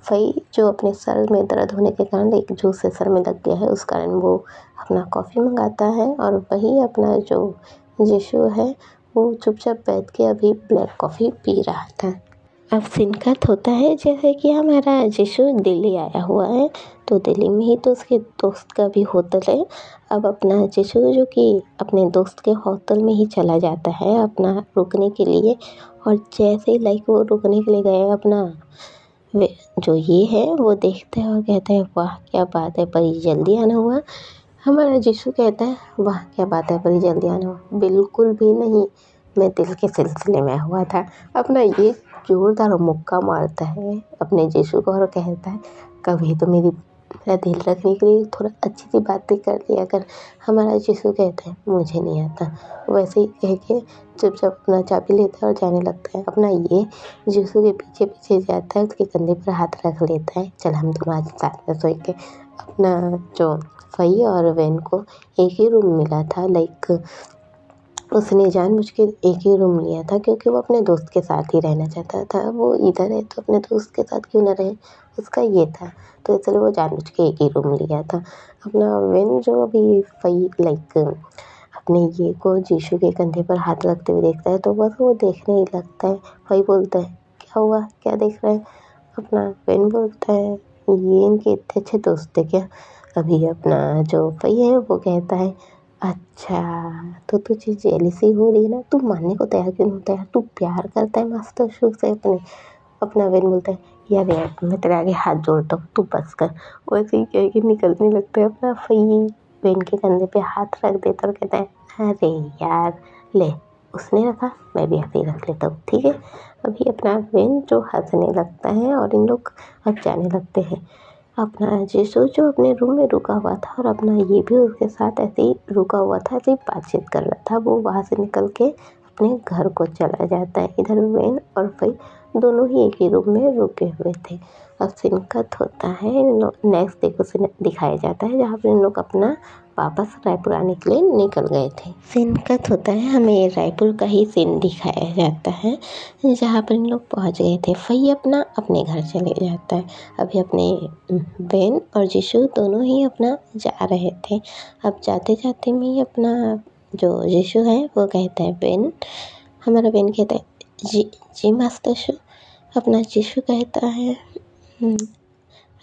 फई जो अपने सर में दर्द होने के कारण एक जूस से सर में लग गया है, उस कारण वो अपना कॉफ़ी मंगाता है और वही अपना जो यीशु है वो चुपचाप बैठ के अभी ब्लैक कॉफ़ी पी रहा था। अब सीन कट होता है जैसे कि हमारा यीशु दिल्ली आया हुआ है, तो दिल्ली में ही तो उसके दोस्त का भी होटल है। अब अपना यीशु जो कि अपने दोस्त के होटल में ही चला जाता है अपना रुकने के लिए, और जैसे ही लाइक वो रुकने के लिए गए अपना वे जो ये है वो देखता है और कहता है वाह क्या बात है, पर जल्दी आना हुआ। हमारा यीशु कहता है वाह क्या बात है, पर जल्दी आना हुआ। बिल्कुल भी नहीं, मैं दिल के सिलसिले में हुआ था। अपना ये जोरदार मुक्का मारता है अपने यीशु को और कहता है कभी तो मेरा दिल रखने के लिए थोड़ा अच्छी सी बातें कर लिया कर। हमारा यीशु कहता है मुझे नहीं आता। वैसे ही कह के चुपचाप अपना चाबी लेता है और जाने लगता है। अपना ये यीशु के पीछे पीछे जाता है, उसके कंधे पर हाथ रख लेता है, चल हम दोनों आज साथ में सोएंगे। अपना जो फई और वैन को एक ही रूम मिला था, लाइक उसने जानबूझ के एक ही रूम लिया था क्योंकि वो अपने दोस्त के साथ ही रहना चाहता था। वो इधर है तो अपने दोस्त के साथ क्यों ना रहे, उसका ये था, तो इसलिए वो जानबूझ के एक ही रूम लिया था। अपना वेन जो अभी फई लाइक अपने ये को यीशु के कंधे पर हाथ रखते हुए देखता है तो बस वो देखने ही लगता है। फई बोलता है क्या हुआ, क्या देख रहा है। अपना वेन बोलता है ये इनके इतने अच्छे दोस्त थे क्या। अभी अपना जो फई है वो कहता है अच्छा तो तुझे जेलसी हो रही है ना, तू मानने को तैयार क्यों नहीं होता है, तू प्यार करता है मास्टर शू से अपने। अपना वेन बोलता है यार मैं तेरे आगे हाथ जोड़ता हूँ, तू बस कर। वैसे ही कह के निकलने लगता है। अपना फई वेन के कंधे पे हाथ रख देता और कहता है अरे यार ले, उसने रखा मैं भी ऐसे ही रख लेता हूँ, ठीक है। अभी अपना वेन जो हंसने लगता है और इन लोग अब जाने लगते हैं। अपना यीशु जो अपने रूम में रुका हुआ था और अपना ये भी उसके साथ ऐसे ही रुका हुआ था, ऐसे ही बातचीत कर रहा था, वो वहाँ से निकल के अपने घर को चला जाता है। इधर वेन और फई दोनों ही एक ही रूम में रुके हुए थे। अब सीन कट होता है नेक्स्ट डे को सीन दिखाया जाता है जहाँ पर इन लोग अपना वापस रायपुर आने के लिए निकल गए थे। सीन कट होता है हमें रायपुर का ही सीन दिखाया जाता है जहाँ पर इन लोग पहुँच गए थे। फई अपना अपने घर चले जाता है। अभी अपने बेन और यीशु दोनों ही अपना जा रहे थे। अब जाते जाते में ही अपना जो यीशु है वो कहता है बेन, हमारा बेन कहता है जी जी मास्टर शू। अपना यीशु कहता है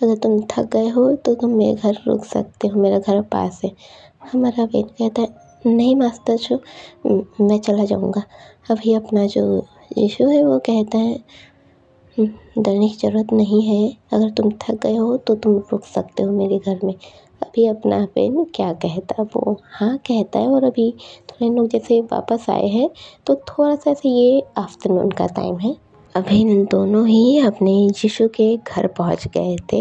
अगर तुम थक गए हो तो तुम मेरे घर रुक सकते हो, मेरा घर पास है। हमारा बेन कहता है नहीं मास्टर शू, मैं चला जाऊँगा। अभी अपना जो यीशु है वो कहता है डरने की ज़रूरत नहीं है, अगर तुम थक गए हो तो तुम रुक सकते हो मेरे घर में। अभी अपना बेन क्या कहता है, वो हाँ कहता है। और अभी थोड़े लोग जैसे वापस आए हैं तो थोड़ा सा ऐसे ये आफ्टरनून का टाइम है। अभी इन दोनों ही अपने यीशु के घर पहुंच गए थे।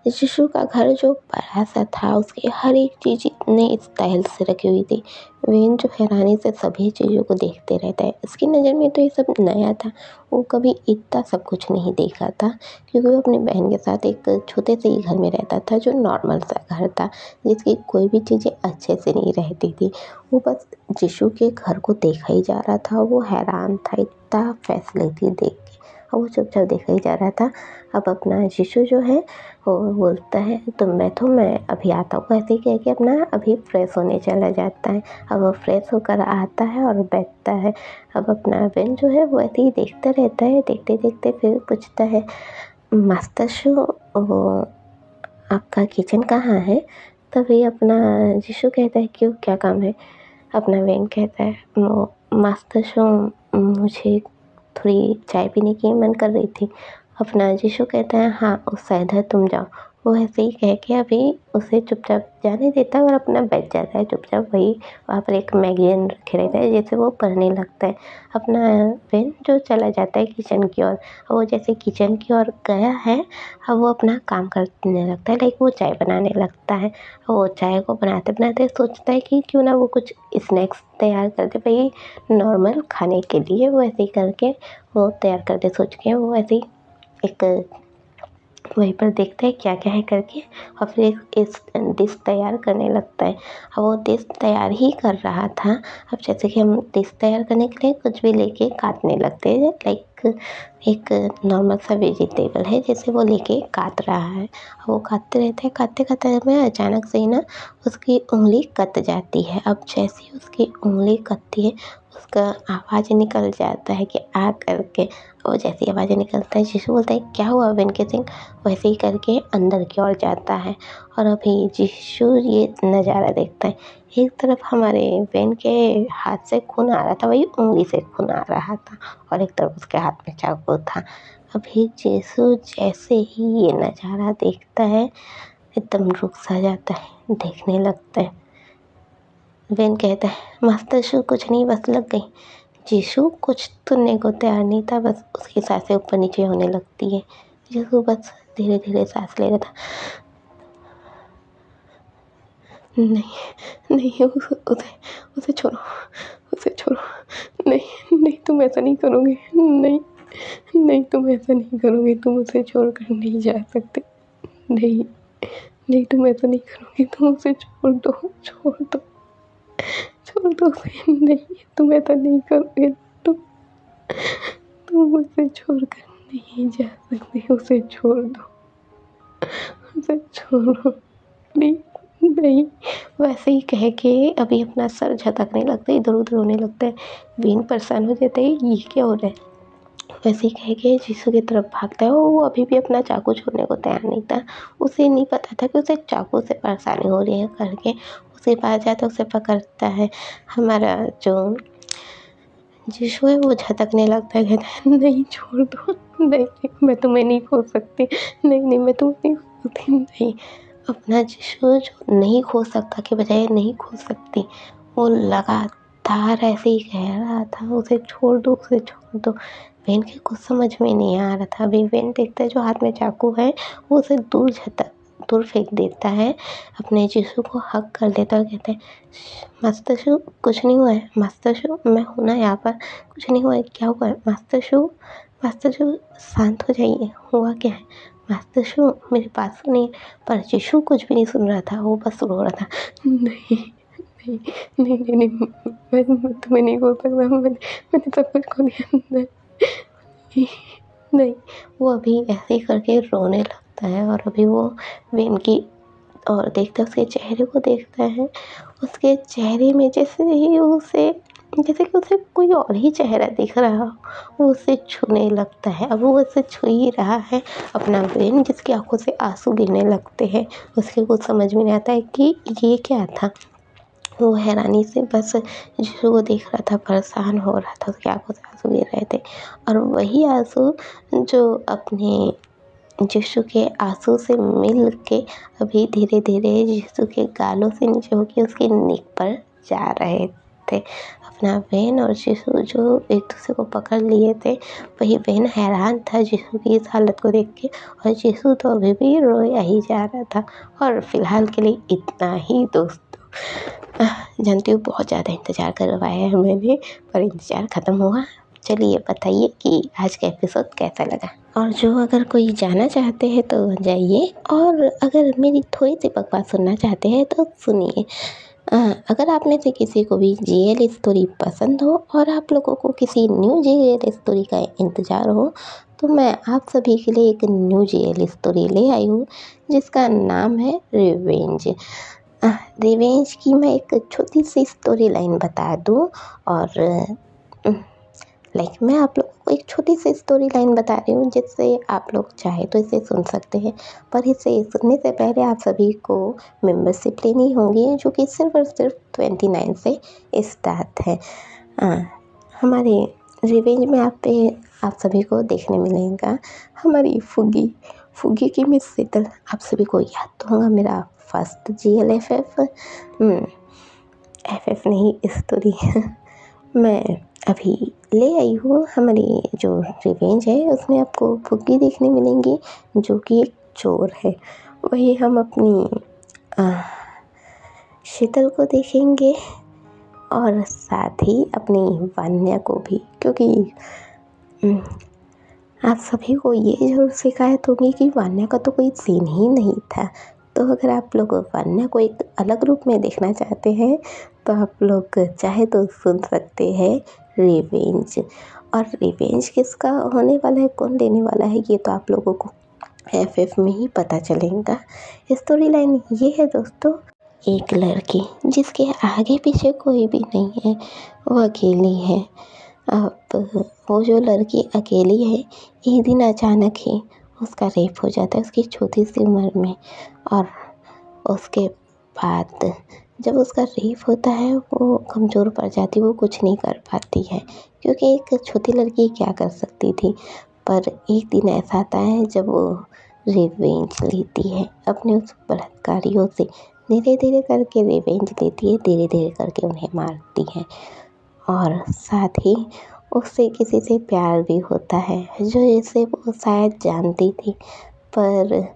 यीशु का घर जो बड़ा सा था उसकी हर एक चीज़ इतने स्टाइल से रखी हुई थी। वेन जो हैरानी से सभी चीज़ों को देखते रहता है, उसकी नज़र में तो ये सब नया था, वो कभी इतना सब कुछ नहीं देखा था क्योंकि वो अपनी बहन के साथ एक छोटे से ही घर में रहता था जो नॉर्मल सा घर था जिसकी कोई भी चीज़ें अच्छे से नहीं रहती थी। वो बस यीशु के घर को देखा ही जा रहा था, वो हैरान था इतना फैसिलिटी देख के। और वो चुपचाप देखा ही जा रहा था। अब अपना जीशू जो है वो बोलता है तुम बैठो, मैं अभी आता हूँ। ऐसे ही कह के अपना अभी फ्रेश होने चला जाता है। अब वो फ्रेश होकर आता है और बैठता है। अब अपना बेन जो है वो ऐसे ही देखता रहता है। देखते देखते फिर पूछता है मास्टर शू, वो आपका किचन कहाँ है? तभी अपना जीशू कहता है क्यों, क्या काम है? अपना वेन कहता है वो मास्टर शो, मुझे थोड़ी चाय पीने की मन कर रही थी। अपना जीशू कहता है हाँ उस साइड है, तुम जाओ। वो ऐसे ही कह के अभी उसे चुपचाप जाने देता है और अपना बैठ जाता है चुपचाप। वही वहाँ पर एक मैगजीन रखे रहता है जैसे वो पढ़ने लगता है। अपना वेन जो चला जाता है किचन की ओर। वो जैसे किचन की ओर गया है, अब वो अपना काम करने लगता है, लाइक वो चाय बनाने लगता है। वो चाय को बनाते बनाते सोचता है कि क्यों ना वो कुछ स्नैक्स तैयार कर दे, भाई नॉर्मल खाने के लिए। वो ऐसे ही करके वो तैयार करते सोच के वो ऐसे ही एक वहीं पर देखता है क्या क्या है करके, और फिर इस डिश तैयार करने लगता है। अब वो डिश तैयार ही कर रहा था। अब जैसे कि हम डिश तैयार करने के लिए कुछ भी लेके काटने लगते हैं, लाइक एक नॉर्मल सा वेजिटेबल है जैसे वो लेके काट रहा है। वो काटते रहते हैं, काटते काटते में अचानक से ही ना उसकी उंगली कट जाती है। अब जैसे ही उसकी उंगली कटती है उसका आवाज़ निकल जाता है कि आ करके। और जैसी आवाज़ें निकलता है जीशू बोलता है क्या हुआ वेन के सिंह? वैसे ही करके अंदर की ओर जाता है। और अभी जीशू ये नज़ारा देखता है, एक तरफ हमारे वेन के हाथ से खून आ रहा था, वही उंगली से खून आ रहा था, और एक तरफ उसके हाथ में चाकू था। अभी जीशू जैसे ही ये नज़ारा देखता है एकदम रुक सा जाता है, देखने लगता है। वेन कहता है मास्टर शू कुछ नहीं, बस लग गई। जीशू कुछ सुनने को तैयार नहीं था, बस उसकी सांसें ऊपर नीचे होने लगती है। जीशू बस धीरे धीरे सांस ले रहा था। नहीं नहीं, उसे उसे छोड़ो, उसे छोड़ो। नहीं नहीं, तुम ऐसा नहीं करोगे। नहीं नहीं, तुम ऐसा नहीं करोगे, तुम उसे छोड़कर नहीं जा सकते। नहीं नहीं, तुम ऐसा नहीं करोगे, तुम उसे छोड़ दो, छोड़ दो, छोड़ दो उसे। नहीं, तुम ऐसा नहीं करोगे, तुम उसे छोड़कर नहीं जा सकते। उसे छोड़ दो, उसे छोड़ो प्लीज। नहीं, वैसे ही कह के अभी अपना सर झटकने लगता है, इधर उधर होने लगता है। वेन परेशान हो जाता है, ये क्या हो रहा है? वैसे ही कह के जीसू की तरफ भागता है। वो अभी भी अपना चाकू छोड़ने को तैयार नहीं था। उसे नहीं पता था कि उसे चाकू से परेशानी हो रही है करके। उसके पास जाता, उसे पकड़ता है। हमारा जो जीशू है वो झटकने लगता है, कहता है नहीं छोड़ दो, नहीं मैं तुम्हें नहीं खो सकती, नहीं नहीं मैं तुम्हें नहीं खो सकती। नहीं, अपना जीशू जो नहीं खो सकता के बजाय नहीं खो सकती, वो लगातार ऐसे ही कह रहा था उसे छोड़ दो, उसे छोड़ दो। वेन के कुछ समझ में नहीं आ रहा था। अभी वेन देखता है जो हाथ में चाकू है वो उसे दूर फेंक देता है। अपने जीशू को हग कर देता है, कहते हैं मास्टर शू कुछ नहीं हुआ है, मास्टर शू मैं हूँ ना यहाँ पर, कुछ नहीं हुआ है। क्या हुआ है मास्टर शू? मास्टर शू शांत हो जाइए, हुआ क्या है? मास्टर शू मेरी बात सुनिए। पर जीशू कुछ भी नहीं सुन रहा था, वो बस रो रहा था। नहीं नहीं नहीं नहीं, नहीं मैं तुम्हें नहीं बोल सकता, मैंने सब कुछ खो दिया। नहीं नहीं, वो अभी ऐसे ही करके रोने लगता है। और अभी वो वेन की और देखता है, उसके चेहरे को देखता है। उसके चेहरे में जैसे कि उसे कोई और ही चेहरा दिख रहा हो। वो उसे छूने लगता है। अब वो उसे छू ही रहा है, अपना वेन जिसकी आंखों से आंसू गिरने लगते हैं। उसके कुछ समझ में नहीं आता है कि ये क्या था। वो हैरानी से बस जीशू को देख रहा था, परेशान हो रहा था, उसकी आंखों से आंसू गिर रहे थे। और वही आंसू जो अपने जीशू के आंसू से मिल के अभी धीरे धीरे जीशू के गालों से नीचे होके उसकी नेक पर जा रहे थे। अपना वेन और जीशू जो एक दूसरे को पकड़ लिए थे, वही वेन हैरान था जीशू की इस हालत को देख के, और जीशू तो अभी भी रोया ही जा रहा था। और फिलहाल के लिए इतना ही दोस्तों। जानती हूँ बहुत ज़्यादा इंतज़ार करवाया है मैंने, पर इंतज़ार ख़त्म हुआ। चलिए बताइए कि आज का एपिसोड कैसा लगा। और जो अगर कोई जाना चाहते हैं तो जाइए, और अगर मेरी थोड़ी सी बकवास सुनना चाहते हैं तो सुनिए। अगर आप में से किसी को भी जीएल स्टोरी पसंद हो और आप लोगों को किसी न्यू जीएल स्टोरी का इंतज़ार हो
तो मैं आप सभी के लिए एक न्यू जेल स्टोरी ले आई हूँ जिसका नाम है रिवेंज। रिवेंज की मैं एक छोटी सी स्टोरी लाइन बता दूँ और मैं आप लोगों को एक छोटी सी स्टोरी लाइन बता रही हूँ जिससे आप लोग चाहे तो इसे सुन सकते हैं, पर इसे सुनने से पहले आप सभी को मेंबरशिप लेनी होगी जो कि सिर्फ और सिर्फ 29 से स्टार्ट है। हमारे रिवेंज में आप सभी को देखने मिलेगा हमारी फुग्गी की मिस शीतल। आप सभी को याद तो होगा मेरा फर्स्ट GLFF FF नहीं स्टोरी मैं अभी ले आई हूँ। हमारी जो रिवेंज है उसमें आपको फुग्गी देखने मिलेंगी जो कि एक चोर है। वही हम अपनी शीतल को देखेंगे और साथ ही अपनी वान्या को भी, क्योंकि आप सभी को ये ज़रूर शिकायत होगी कि वान्या का तो कोई सीन ही नहीं था। तो अगर आप लोग वान्या को एक अलग रूप में देखना चाहते हैं तो आप लोग चाहे तो सुन सकते हैं रिवेंज। और रिवेंज किसका होने वाला है, कौन लेने वाला है, ये तो आप लोगों को FF में ही पता चलेगा। स्टोरी लाइन ये है दोस्तों, एक लड़की जिसके आगे पीछे कोई भी नहीं है, वो अकेली है। अब वो जो लड़की अकेली है, एक दिन अचानक ही उसका रेप हो जाता है उसकी छोटी सी उम्र में। और उसके बाद जब उसका रेप होता है वो कमज़ोर पड़ जाती है, वो कुछ नहीं कर पाती है क्योंकि एक छोटी लड़की क्या कर सकती थी। पर एक दिन ऐसा आता है जब वो रिवेंज लेती है अपने उस बलात्कारियों से। धीरे धीरे करके रिवेंज लेती है, धीरे धीरे करके उन्हें मारती है और साथ ही उससे किसी से प्यार भी होता है जो इसे वो शायद जानती थी, पर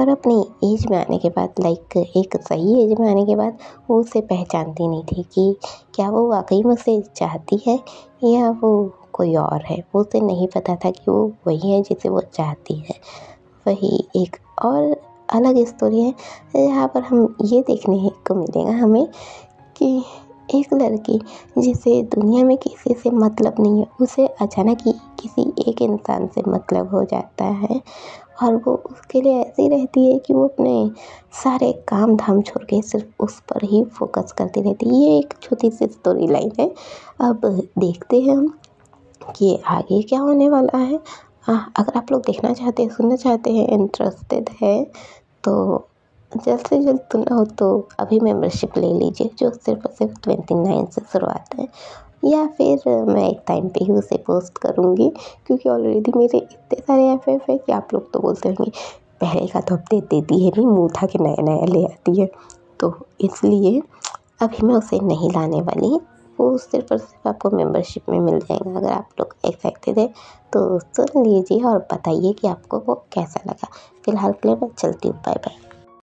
अपनी एज में आने के बाद एक सही एज में आने के बाद वो उसे पहचानती नहीं थी कि क्या वो वाकई में उसे चाहती है या वो कोई और है। वो उसे नहीं पता था कि वो वही है जिसे वो चाहती है। वही एक और अलग स्टोरी है जहाँ पर हम ये देखने को मिलेगा हमें कि एक लड़की जिसे दुनिया में किसी से मतलब नहीं है, उसे अचानक ही किसी एक इंसान से मतलब हो जाता है और वो उसके लिए ऐसी रहती है कि वो अपने सारे काम धाम छोड़ के सिर्फ उस पर ही फोकस करती रहती है। ये एक छोटी सी स्टोरी लाइन है। अब देखते हैं हम कि आगे क्या होने वाला है। अगर आप लोग देखना चाहते हैं, सुनना चाहते हैं, इंटरेस्टेड है तो जल्द से जल्द सुना हो तो अभी मेंबरशिप ले लीजिए जो सिर्फ 29 से शुरुआत है, या फिर मैं एक टाइम पे ही उसे पोस्ट करूँगी क्योंकि ऑलरेडी मेरे इतने सारे FF है कि आप लोग तो बोलते रहेंगे पहले का तो अपडेट देती है नहीं, मुँह उठा के नया नया ले आती है। तो इसलिए अभी मैं उसे नहीं लाने वाली, वो सिर्फ और सिर्फ आपको मेंबरशिप में मिल जाएगा। अगर आप लोग एक्साइटेड है तो सुन लीजिए और बताइए कि आपको वो कैसा लगा। फिलहाल के लिए मैं चलती हूँ, बाय बाय।